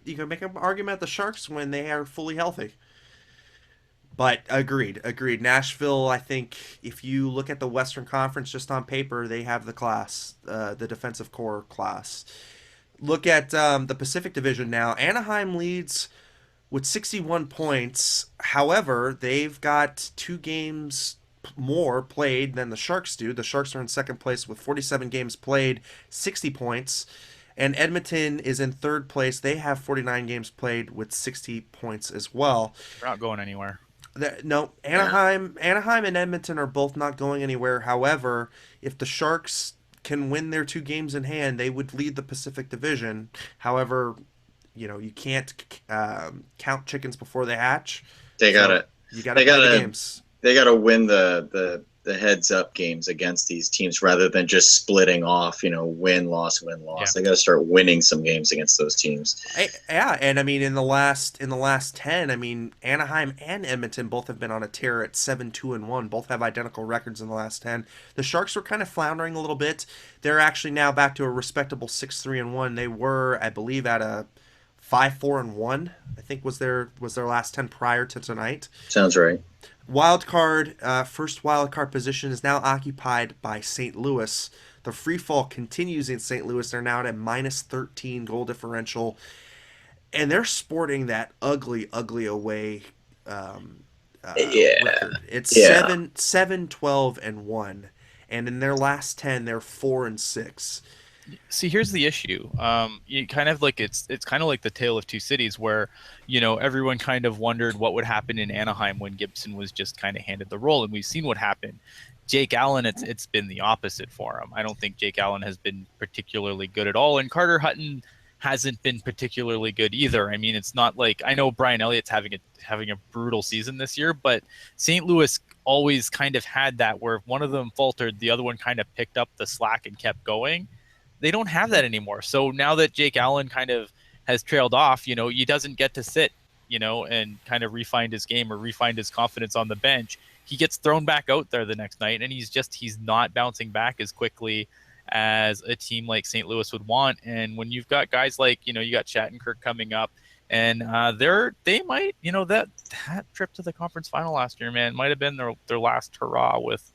argument the Sharks when they are fully healthy. But agreed. Nashville, I think, if you look at the Western Conference just on paper, they have the class, the defensive core class. Look at the Pacific Division now. Anaheim leads with 61 points. However, they've got 2 games more played than the Sharks do. The Sharks are in second place with 47 games played, 60 points. And Edmonton is in third place. They have 49 games played with 60 points as well. we're not going anywhere. No, Anaheim and Edmonton are both not going anywhere. However, if the Sharks can win their 2 games in hand, they would lead the Pacific Division. However, you can't count chickens before they hatch. They got it. You got to play the games. They got to win the heads up games against these teams rather than just splitting off. Win loss, win loss. Yeah. They got to start winning some games against those teams. Yeah, and I mean in the last 10, I mean Anaheim and Edmonton both have been on a tear at 7-2-1. Both have identical records in the last 10. The Sharks were kind of floundering a little bit. They're actually now back to a respectable 6-3-1. They were, I believe, at a 5-4-1. I think was their last 10 prior to tonight. Sounds right. First wild card position is now occupied by St. Louis. The free fall continues in St. Louis. They're now at a minus 13 goal differential, and they're sporting that ugly away record. It's 7-12-1, and in their last 10, they're 4-6. See, here's the issue. You kind of it's kind of like the tale of two cities where, everyone kind of wondered what would happen in Anaheim when Gibson was just kind of handed the role, and we've seen what happened. Jake Allen, it's been the opposite for him. I don't think Jake Allen has been particularly good at all, and Carter Hutton hasn't been particularly good either. I mean, it's not like, I know Brian Elliott's having a brutal season this year, but St. Louis always kind of had that where if one of them faltered, the other one kind of picked up the slack and kept going. They don't have that anymore. So now that Jake Allen kind of has trailed off, he doesn't get to sit, and kind of refine his game or refine his confidence on the bench. He gets thrown back out there the next night, and he's not bouncing back as quickly as a team like St. Louis would want. And when you've got guys like, you got Shattenkirk coming up, and they might, that trip to the conference final last year, man, might have been their last hurrah with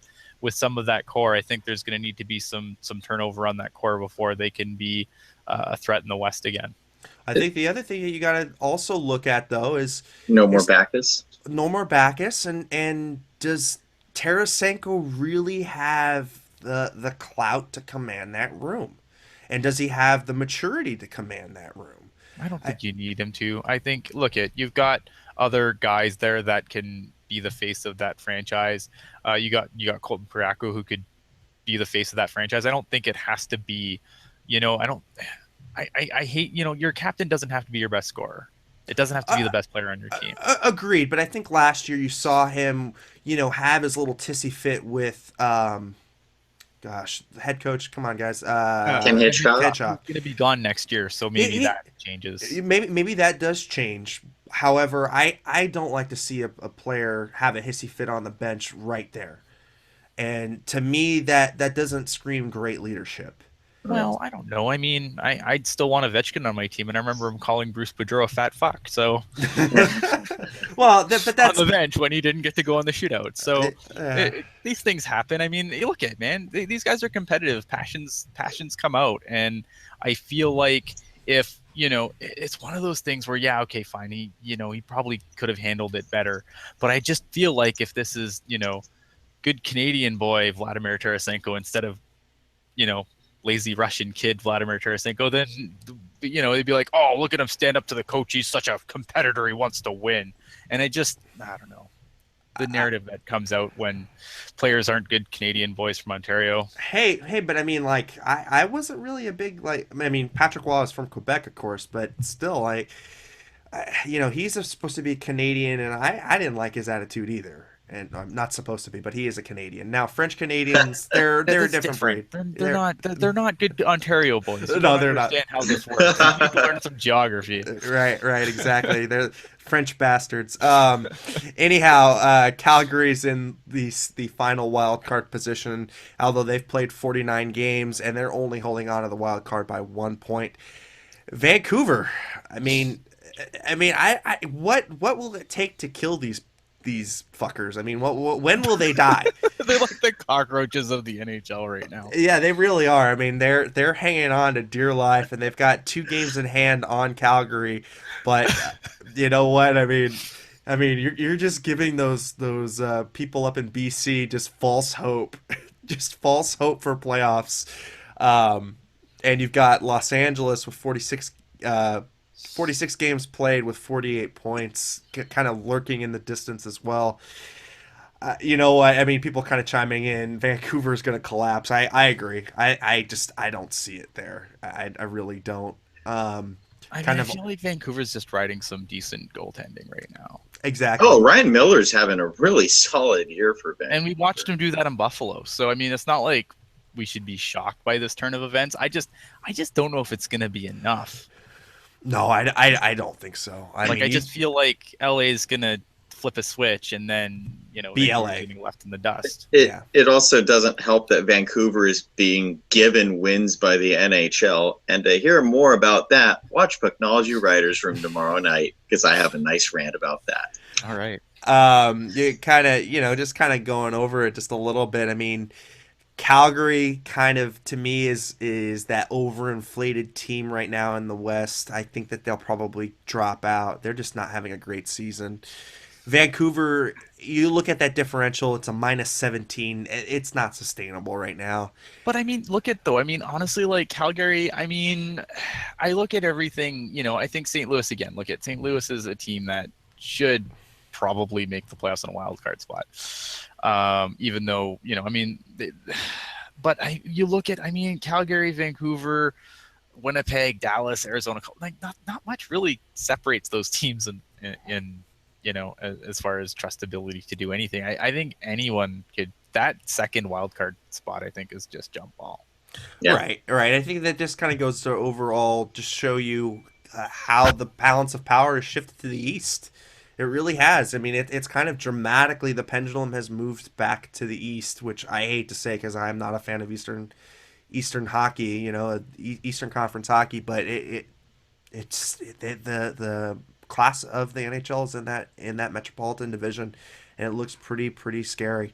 some of that core. I think there's going to need to be some turnover on that core before they can be a threat in the West again. I think the other thing that you got to also look at, though, is no more Bacchus. No more Bacchus, and does Tarasenko really have the clout to command that room? And does he have the maturity to command that room? I don't I, think you need him to. I think you've got other guys there that can be the face of that franchise. You got Colton Parayko who could be the face of that franchise. I don't think it has to be, I don't. I hate your captain doesn't have to be your best scorer. It doesn't have to be uh, the best player on your team. Agreed, but I think last year you saw him, have his little tissy fit with, gosh, the head coach. Come on, guys. Tim Hitchcock. He's Hitchcock. going to be gone next year, so maybe He, that changes. maybe that does change. However, I don't like to see a player have a hissy fit on the bench right there, and to me that doesn't scream great leadership. Well, I don't know. I mean, I'd still want Ovechkin on my team, and I remember him calling Bruce Boudreau a fat fuck. So Well, but that's on the bench when he didn't get to go on the shootout. So uh, these things happen. I mean, you look at man, these guys are competitive. Passions come out, and I feel like if it's one of those things where yeah, okay, fine. He probably could have handled it better, but I just feel like if this is good Canadian boy Vladimir Tarasenko instead of lazy Russian kid Vladimir Tarasenko, then they'd be like, oh, look at him stand up to the coach. He's such a competitor. He wants to win. And I don't know. The narrative that comes out when players aren't good Canadian boys from Ontario. hey, but I mean, like, I wasn't really a big I mean, Patrick Waugh is from Quebec, of course, but still, like, he's supposed to be Canadian, and I didn't like his attitude either. And I'm not supposed to be, but he is a Canadian. Now, French Canadians, they're a different breed. They're not good Ontario boys. You No, don't they're not. understand how this works. You need to learn some geography. Right, exactly. They're French bastards. Anyhow, Calgary's in the final wild card position, although they've played 49 games and they're only holding on to the wild card by 1 point. Vancouver, I mean, what will it take to kill these fuckers? I mean, when will they die? They're like the cockroaches of the NHL right now. Yeah, they really are. I mean, they're hanging on to dear life, and they've got 2 games in hand on Calgary. But you know what? I mean, you're just giving those people up in BC just false hope, just false hope for playoffs. And you've got Los Angeles with 46 games played with 48 points, kind of lurking in the distance as well. You know what? I mean, people kind of chiming in. Vancouver's going to collapse. I agree. I don't see it there. I really don't. I feel like Vancouver's just riding some decent goaltending right now. Exactly. Oh, Ryan Miller's having a really solid year for Vancouver. And we watched him do that in Buffalo. So I mean, it's not like we should be shocked by this turn of events. I just don't know if it's going to be enough. No, I don't think so. I just feel like LA is going to flip a switch and then be LA getting left in the dust. It also doesn't help that Vancouver is being given wins by the NHL. And to hear more about that, watch Pucknology Writers Room tomorrow night because I have a nice rant about that. All right. You kind of just kind of going over it just a little bit. I mean, Calgary kind of to me is that overinflated team right now in the West. I think that they'll probably drop out. They're just not having a great season. Vancouver, you look at that differential, it's a -17. It's not sustainable right now. But I mean, honestly, like Calgary, I mean, I look at everything, I think St. Louis again. Look at St. Louis is a team that should probably make the playoffs in a wild card spot. Even though, you look at, Calgary, Vancouver, Winnipeg, Dallas, Arizona, like not much really separates those teams in as far as trustability to do anything. I think anyone could. That second wild card spot, I think, is just jump ball. Yeah. Right. I think that just kind of goes to overall just show you how the balance of power has shifted to the East. It really has. I mean, it's kind of dramatically the pendulum has moved back to the East, which I hate to say because I'm not a fan of Eastern hockey, Eastern Conference hockey, but the class of the NHL is in that metropolitan division, and it looks pretty scary.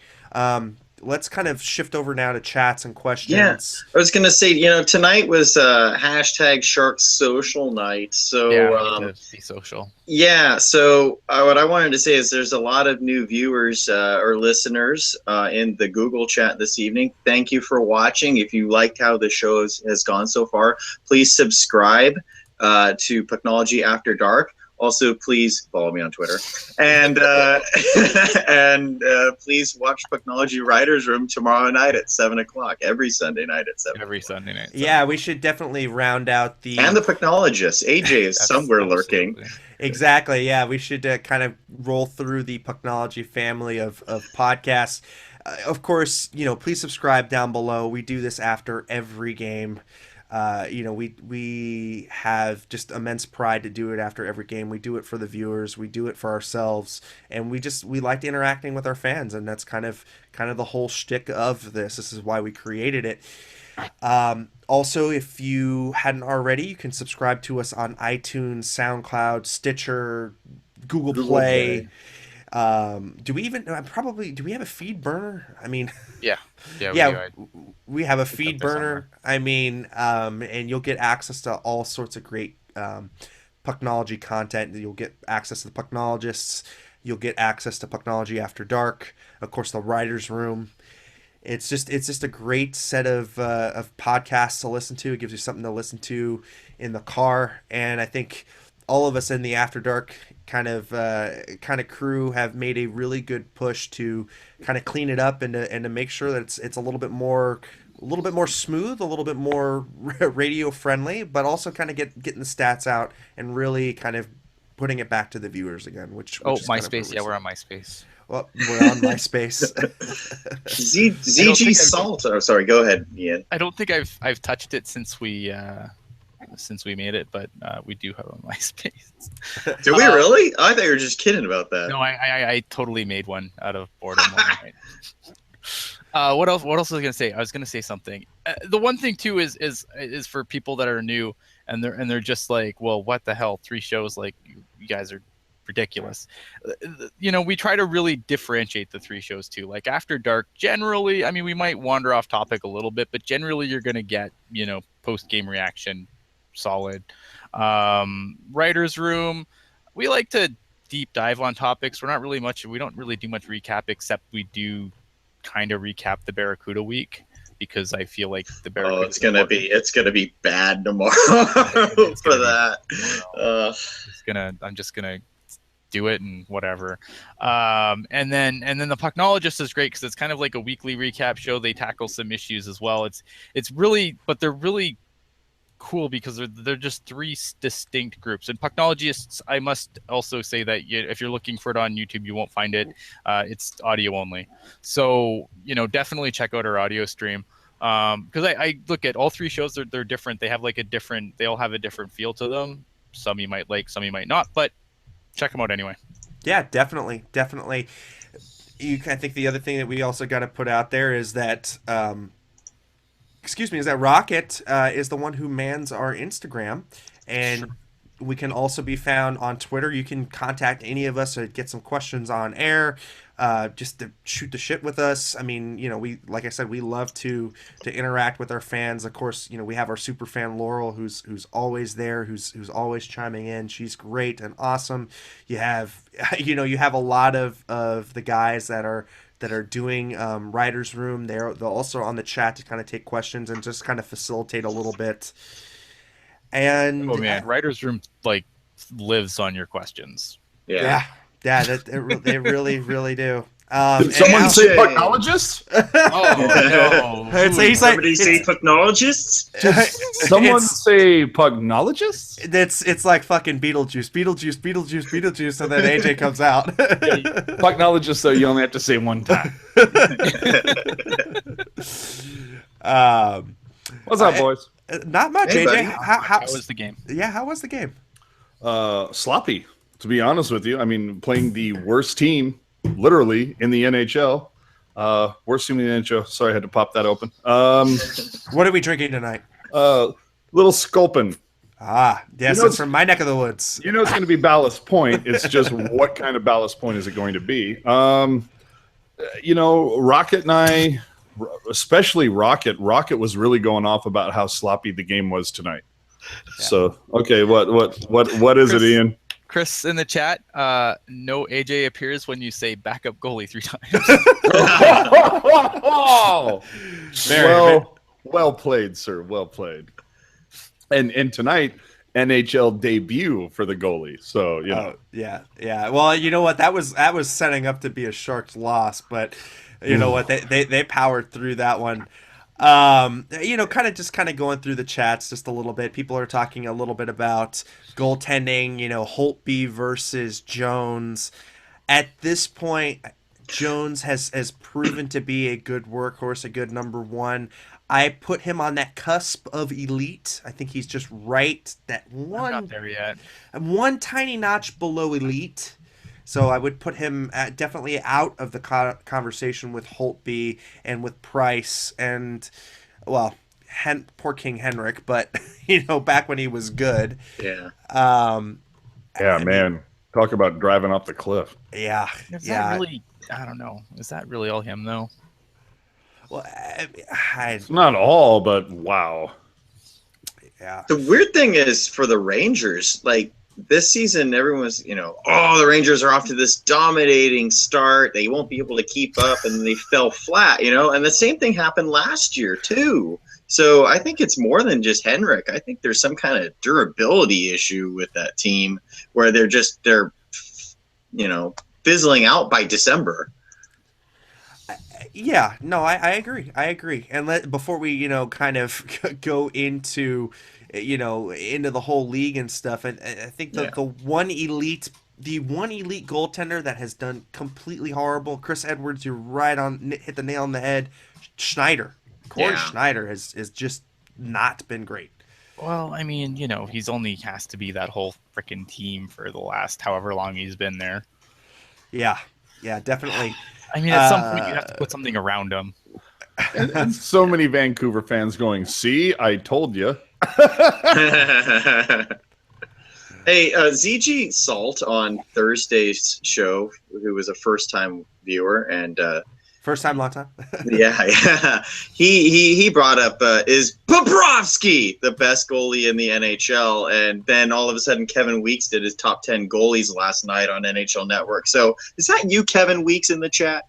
let's kind of shift over now to chats and Yeah, questions. I was gonna say, tonight was hashtag Shark Social Night. Yeah, So we need to be social. yeah, so what I wanted to say is there's a lot of new viewers or listeners in the Google chat this evening. Thank you for watching. If you liked how the show has gone so far, please subscribe to Pucknology After Dark. Also, please follow me on Twitter, and and please watch Pucknology Writers Room tomorrow night at 7 o'clock. Every Sunday night at 7. Every Sunday night. Yeah, we should definitely round out the And the Pucknologist, AJ, is somewhere lurking. Absolutely. Exactly. Yeah, we should kind of roll through the Pucknology family of podcasts. Of course, please subscribe down below. We do this after every game. We have just immense pride to do it after every game. We do it for the viewers. We do it for ourselves, and we liked interacting with our fans, and that's kind of the whole shtick of this. This is why we created it. Also, if you hadn't already, you can subscribe to us on iTunes, SoundCloud, Stitcher, Google Play. Do we even do we have a feed burner? I mean, Yeah, we have a feed there burner. I mean, and you'll get access to all sorts of great Pucknology content. You'll get access to the Pucknologists. You'll get access to Pucknology After Dark. Of course, the Writers' Room. It's just a great set of podcasts to listen to. It gives you something to listen to in the car, and I think all of us in the After Dark kind of crew have made a really good push to kind of clean it up and to make sure that it's a little bit more smooth, a little bit more radio friendly, but also kind of getting the stats out and really kind of putting it back to the viewers again. Which is kind of MySpace. Yeah, we're on MySpace. Well, we're on MySpace. ZG Salt. Oh, sorry. Go ahead, Ian. I don't think I've touched it since we made it, but we do have a MySpace. Did we really? I thought you were just kidding about that. No, I totally made one out of boredom. What else? What else was I gonna say? I was gonna say something. The one thing too is for people that are new and they're just like, well, what the hell? 3 shows, like you guys are ridiculous. We try to really differentiate the 3 shows too. Like After Dark, generally, I mean, we might wander off topic a little bit, but generally you're gonna get post game reaction, solid. Writers Room, we like to deep dive on topics. We don't really do much recap, except we do kind of recap the Barracuda week, because I feel like the Barracuda. It's gonna be bad tomorrow for that. I'm just gonna do it and whatever. And then the Pucknologist is great because it's kind of like a weekly recap show. They tackle some issues as well. It's really, but they're really cool because they're just 3 distinct groups. And Pucknologists, I must also say that if you're looking for it on YouTube, you won't find it. It's audio only. So definitely check out our audio stream, because I look at all 3 shows. They're different. They have they all have a different feel to them. Some you might like, some you might not, but check them out anyway. Yeah, definitely. I think the other thing that we also got to put out there is that is that Rocket is the one who mans our Instagram, and sure. We can also be found on Twitter. You can contact any of us to get some questions on air, just to shoot the shit with us. I mean, like I said, we love to interact with our fans. Of course, we have our super fan Laurel, who's always there, who's always chiming in. She's great and awesome. You have a lot of the guys that are doing Writers Room. They're also on the chat to kind of take questions and just kind of facilitate a little bit. And Writers Room lives on your questions. Yeah. They really, really do. Did someone say Pucknologist? Oh no! Somebody say Pucknologists? Did someone say Pucknologist? It's like fucking Beetlejuice, and then AJ comes out. Pucknologist, though, you only have to say one time. What's up, boys? Not much, hey, AJ. How was the game? Yeah, how was the game? Sloppy, to be honest with you. I mean, playing the worst team, literally, in the NHL. Worst team in the NHL. Sorry, I had to pop that open. What are we drinking tonight? Little Sculpin. Ah, yes, it's from my neck of the woods. It's going to be Ballast Point. It's just what kind of Ballast Point is it going to be? Rocket and I, especially Rocket was really going off about how sloppy the game was tonight. Yeah. So, okay, what is it, Ian? Chris in the chat, no AJ appears when you say backup goalie 3 times. Well played, sir. Well played. And tonight, NHL debut for the goalie. So, yeah. Well, you know what? That was setting up to be a Sharks loss, but you know what? They powered through that one. Kind of going through the chats just a little bit. People are talking a little bit about goaltending, Holtby versus Jones. At this point, Jones has proven to be a good workhorse, a good number one. I put him on that cusp of elite. I think he's just right that one. I'm not there yet. One tiny notch below elite. So I would put him definitely out of the conversation with Holtby and with Price and, well, poor King Henrik, but back when he was good. Yeah. Man, talk about driving off the cliff. Yeah. Is that really? I don't know. Is that really all him though? Well, it's not all, but wow. Yeah. The weird thing is for the Rangers, like this season, everyone's, the Rangers are off to this dominating start. They won't be able to keep up, and they fell flat, and the same thing happened last year too. So I think it's more than just Henrik. I think there's some kind of durability issue with that team where they're fizzling out by December. Yeah, no, I agree. And before we, kind of go into, into the whole league and stuff, and I think the one elite goaltender that has done completely horrible, Chris Edwards, you're right on, hit the nail on the head. Schneider, Corey Schneider has just not been great. Well, I mean, he's only has to be that whole freaking team for the last however long he's been there. Yeah, definitely. I mean, at some point you have to put something around him. And so many Vancouver fans going, see, I told you. Hey, ZG Salt on Thursday's show, who was a first-time viewer and first time, long time. yeah. He brought up is Bobrovsky the best goalie in the NHL, and then all of a sudden Kevin Weeks did his top 10 goalies last night on NHL Network. So is that you, Kevin Weeks, in the chat?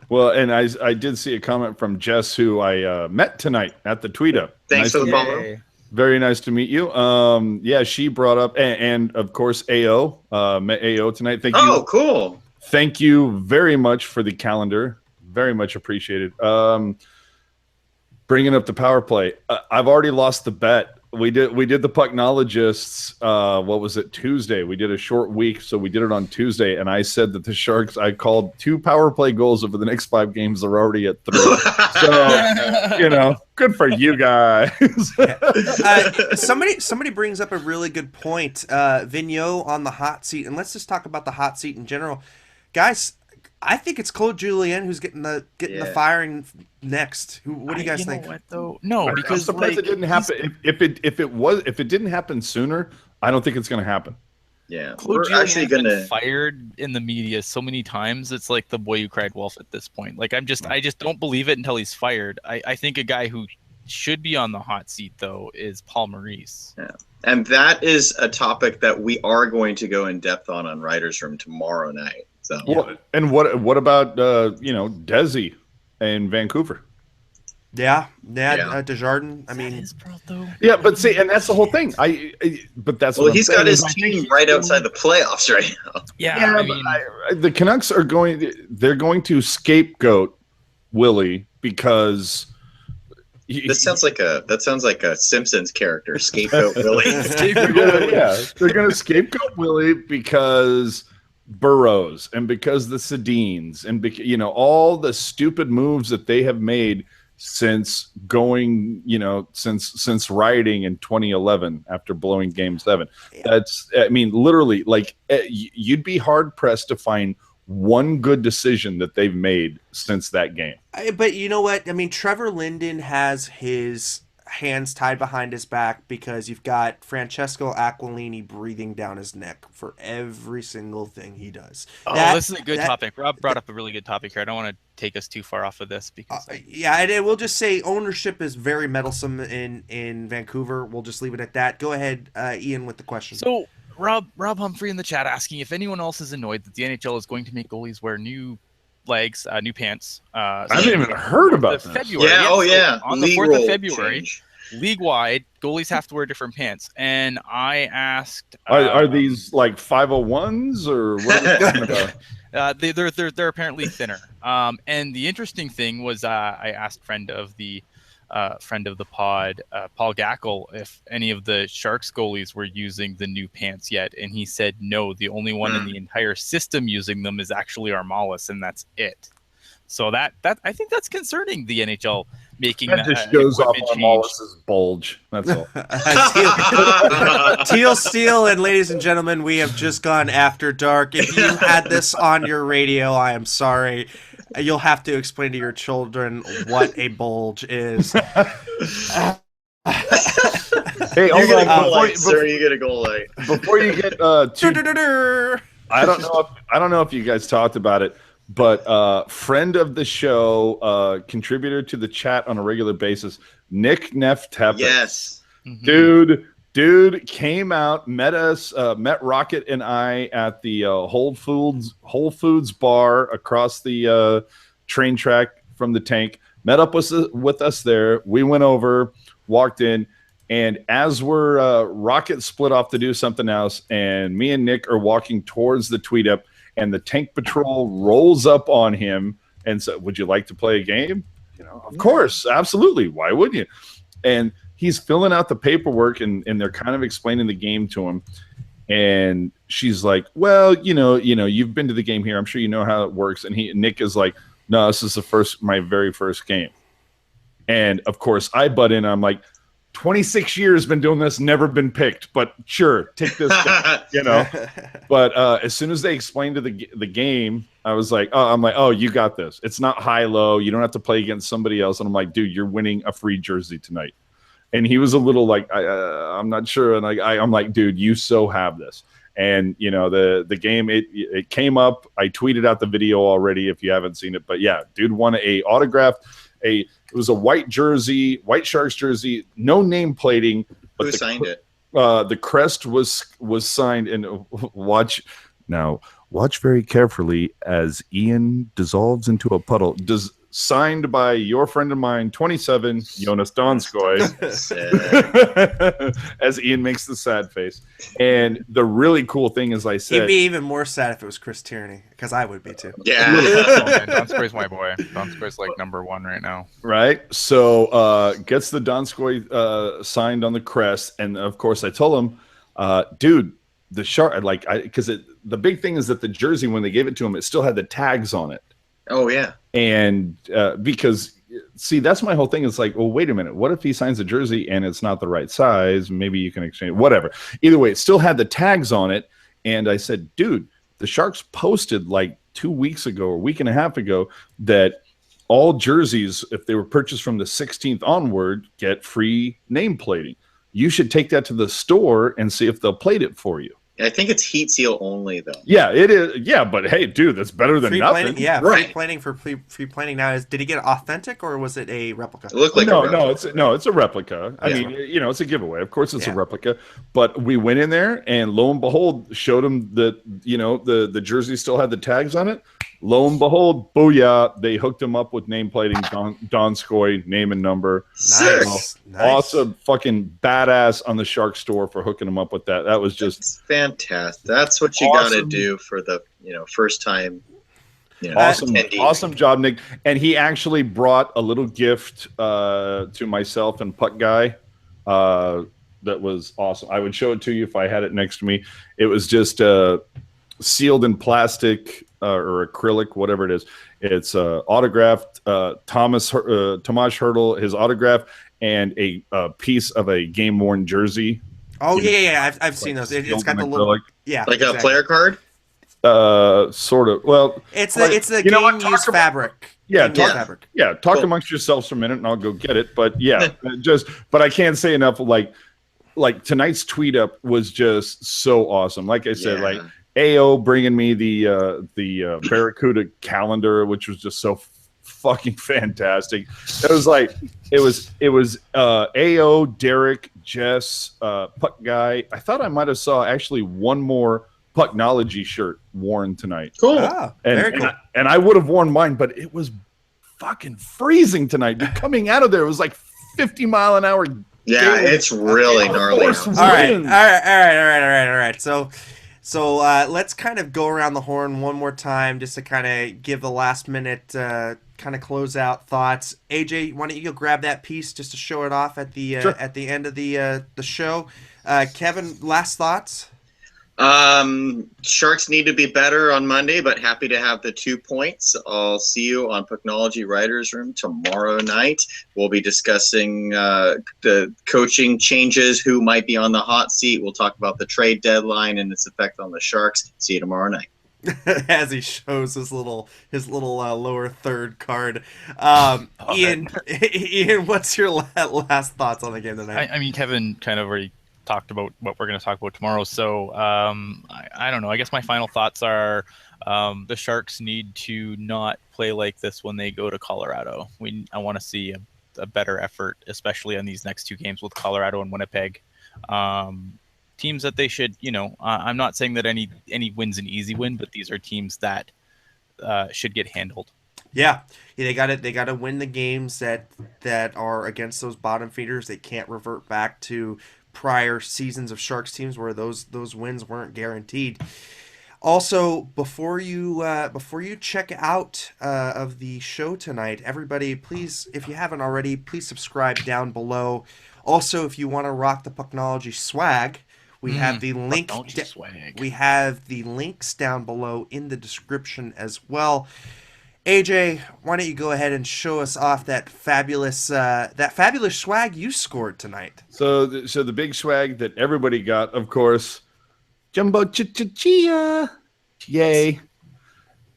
Well, and I did see a comment from Jess, who I met tonight at the Tweet Up. Thanks for the follow. Very nice to meet you. She brought up, and of course, AO. Met AO tonight. Thank you. Oh, cool. Thank you very much for the calendar. Very much appreciated. Bringing up the power play. I've already lost the bet. We did the Pucknologists. What was it? Tuesday. We did a short week, so we did it on Tuesday. And I said that the Sharks. I called 2 power play goals over the next 5 games. They're already at 3. So good for you guys. Somebody brings up a really good point. Vigneault on the hot seat, and let's just talk about the hot seat in general, guys. I think it's Claude Julien who's getting the firing next. What do you guys think? What, though? No, because I'm surprised it didn't happen. If it didn't happen sooner, I don't think it's going to happen. Yeah, Claude Julien actually been fired in the media so many times. It's like the boy who cried wolf at this point. Like I just don't believe it until he's fired. I think a guy who should be on the hot seat though is Paul Maurice. Yeah, and that is a topic that we are going to go in depth on Writers' Room tomorrow night. So, and what about Desi in Vancouver? Desjardins. I mean, but see, and that's the whole thing. He's got his team right outside the playoffs right now. Yeah, I mean, the Canucks are going to scapegoat Willie because that sounds like a Simpsons character, scapegoat Willie. They're going to scapegoat Willie because Burrows and because the Sedins and all the stupid moves that they have made since going, since rioting in 2011 after blowing Game 7. That's, I mean, literally, like you'd be hard pressed to find one good decision that they've made since that game. But you know what? I mean, Trevor Linden has his hands tied behind his back because you've got Francesco Aquilini breathing down his neck for every single thing he does. Oh, this is a good topic. Rob brought up a really good topic here. I don't want to take us too far off of this because yeah, and we'll just say ownership is very meddlesome in Vancouver. We'll just leave it at that. Go ahead, Ian, with the question. So Rob Humphrey in the chat asking if anyone else is annoyed that the NHL is going to make goalies wear new legs, new pants. I haven't even heard about this. February. Yeah, on the 4th of February, league-wide, goalies have to wear different pants. And I asked, are these like 501s or what are we talking about? They're apparently thinner. And the interesting thing was, I asked friend of the pod, Paul Gackle, if any of the Sharks goalies were using the new pants yet, and he said no. The only one in the entire system using them is actually Armalis, and that's it. So that I think that's concerning. The NHL making that just shows off Armalis's bulge. That's all. Teal Steel, and ladies and gentlemen, we have just gone after dark. If you had this on your radio, I am sorry. You'll have to explain to your children what a bulge is. Hey, you get a goal light, sir. You get a goal light. Before you get I don't know if you guys talked about it, but friend of the show, contributor to the chat on a regular basis, Nick Neff Tepper. Yes, Dude came out, met us, met Rocket and I at the Whole Foods bar across the train track from the tank. Met up with us there. We went over, walked in, and as we're Rocket split off to do something else, and me and Nick are walking towards the tweet up, and the tank patrol rolls up on him and said, "Would you like to play a game?" Of course, absolutely. Why wouldn't you? And he's filling out the paperwork, and they're kind of explaining the game to him. And she's like, "Well, you've been to the game here. I'm sure you know how it works." And Nick is like, "No, this is my very first game." And of course, I butt in. I'm like, 26 years been doing this, never been picked, but sure, take this guy, But as soon as they explained to the game, I was like, oh, you got this. It's not high-low. You don't have to play against somebody else. And I'm like, dude, you're winning a free jersey tonight. And he was a little like, I'm not sure. And I'm like, dude, you so have this. And, the game, it came up. I tweeted out the video already if you haven't seen it. But, yeah, dude won a autographed, it was a white jersey, White Sharks jersey, no name plating. But who signed it? The crest was signed. And watch very carefully as Ian dissolves into a puddle. Signed by your friend of mine, 27, Jonas Donskoy, as Ian makes the sad face. And the really cool thing is, I said, he'd be even more sad if it was Chris Tierney, because I would be too. Yeah, Donskoy's my boy. Donskoy's like #1 right now. Right. So gets the Donskoy signed on the crest, and of course I told him, dude, the Shark, because the big thing is that the jersey, when they gave it to him, it still had the tags on it. Oh yeah. And because, see, that's my whole thing. It's like, well, wait a minute. What if he signs a jersey and it's not the right size? Maybe you can exchange, whatever. Either way, it still had the tags on it. And I said, dude, the Sharks posted like 2 weeks ago or a week and a half ago that all jerseys, if they were purchased from the 16th onward, get free name plating. You should take that to the store and see if they'll plate it for you. I think it's heat seal only, though. Yeah, it is. Yeah, but hey, dude, that's better than free nothing. Plating, yeah, right. Free plating for free plating now. Did he get authentic or was it a replica? It looked like no, it's a replica. I Yeah. mean, it's a giveaway. Of course, it's a replica. But we went in there, and lo and behold, showed him that the jersey still had the tags on it. Lo and behold, booyah! They hooked him up with name plating, Donskoy, name and number. Nice. Awesome, fucking badass on the Shark store for hooking him up with that. That was just That's fantastic. That's what you got to do for the first time. Awesome job, Nick. And he actually brought a little gift to myself and Puck Guy. That was awesome. I would show it to you if I had it next to me. It was just sealed in plastic or acrylic, whatever it is. It's autographed. Tomas Hertl, his autograph, and a piece of a game-worn jersey. Oh yeah. I've seen those. It's got the little like a player card. Sort of. Well, It's but the you know what? game use fabric. Yeah, Game use talk. fabric. Yeah, talk Cool. amongst yourselves for a minute, and I'll go get it. But yeah, but I can't say enough. Like tonight's tweet up was just so awesome. Like I said, like AO bringing me the Barracuda calendar, which was just so fucking fantastic. It was like it was AO, Derek, Jess, Puck Guy. I thought I might have saw actually one more Pucknology shirt worn tonight. Cool. Ah, very cool. And I would have worn mine, but it was fucking freezing tonight. Coming out of there, it was like 50-mile-an-hour. Yeah, it's really gnarly. All right. So let's kind of go around the horn one more time just to kind of give the last minute kind of close out thoughts. AJ, why don't you go grab that piece just to show it off at the at the end of the show? Kevin, last thoughts. Sharks need to be better on Monday, but happy to have the 2 points. I'll see you on Pucknology Writers Room tomorrow night. We'll be discussing the coaching changes, who might be on the hot seat. We'll talk about the trade deadline and its effect on the Sharks. See you tomorrow night. As he shows his little lower third card. Ian, what's your last thoughts on the game tonight? I mean, Kevin kind of already talked about what we're going to talk about tomorrow. So I don't know. I guess my final thoughts are the Sharks need to not play like this when they go to Colorado. I want to see a better effort, especially on these next 2 games with Colorado and Winnipeg. Teams that they should, I'm not saying that any win's an easy win, but these are teams that should get handled. Yeah, they got it. They got to win the games that are against those bottom feeders. They can't revert back to prior seasons of Sharks teams where those wins weren't guaranteed. Also, before you check out of the show tonight, everybody, please, if you haven't already, please subscribe down below. Also, if you want to rock the Pucknology swag, we have the link. We have the links down below in the description as well. AJ, why don't you go ahead and show us off that fabulous swag you scored tonight? So the big swag that everybody got, of course, Jumbo Chia, yay!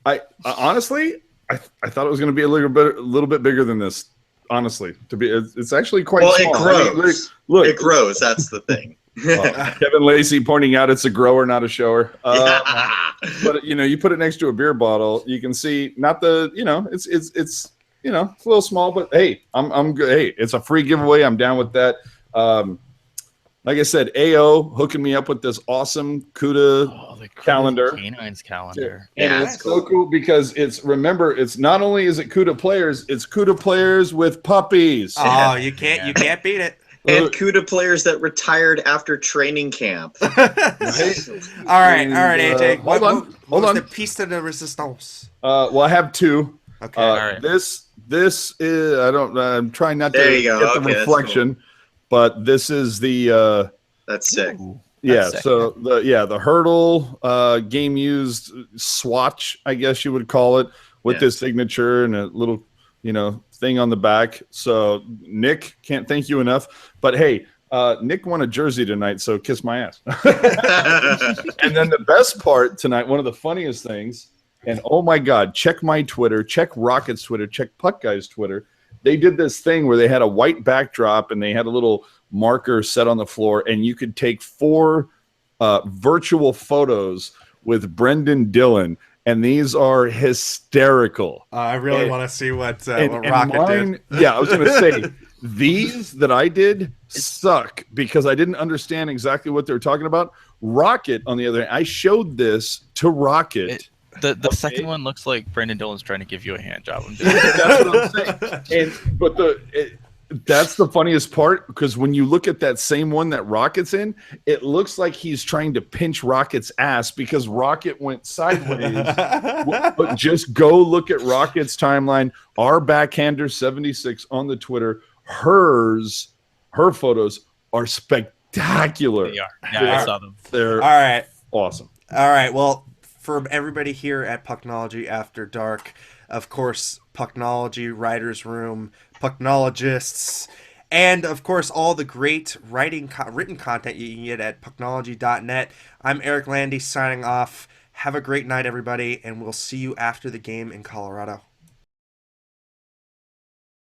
I honestly, I thought it was going to be a little bit bigger than this. Honestly, it's actually quite small. It grows. Look, it grows. That's the thing. Kevin Lacey pointing out it's a grower, not a shower. But you put it next to a beer bottle, you can see not the it's it's a little small, but hey, I'm good. Hey, it's a free giveaway. I'm down with that. Like I said, AO hooking me up with this awesome CUDA calendar. Canines calendar. And it's so cool because it's not only is it CUDA players, it's CUDA players with puppies. Oh, you can't beat it. And CUDA players that retired after training camp. All right, AJ. Hold on. The piece de resistance. Well, I have 2. Okay. All right. This is I'm trying not to There you get go. the Okay, reflection, but this is the That's sick. That's sick. So the hurdle game used swatch, I guess you would call it, with this signature and a little thing on the back. So Nick, can't thank you enough. But hey, Nick won a jersey tonight, so kiss my ass. And then the best part tonight, one of the funniest things, and oh my God, check my Twitter, check Rocket's Twitter, check Puck Guy's Twitter. They did this thing where they had a white backdrop and they had a little marker set on the floor, and you could take 4 virtual photos with Brendan Dillon. And these are hysterical. I really want to see what Rocket did. Yeah, I was going to say, these that I did suck because I didn't understand exactly what they were talking about. Rocket, on the other hand, I showed this to Rocket. The second one looks like Brendan Dillon's trying to give you a hand job. That's what I'm saying. That's the funniest part, because when you look at that same one that Rocket's in, it looks like he's trying to pinch Rocket's ass because Rocket went sideways. But just go look at Rocket's timeline. Our backhander 76 on the Twitter, her photos are spectacular. They are. Yeah, I saw them. They're All right. awesome. All right. Well, for everybody here at Pucknology After Dark, of course, Pucknology Writers Room, Pucknologists, and of course all the great written content you can get at pucknology.net. I'm Eric Landy signing off. Have a great night, everybody, and we'll see you after the game in Colorado.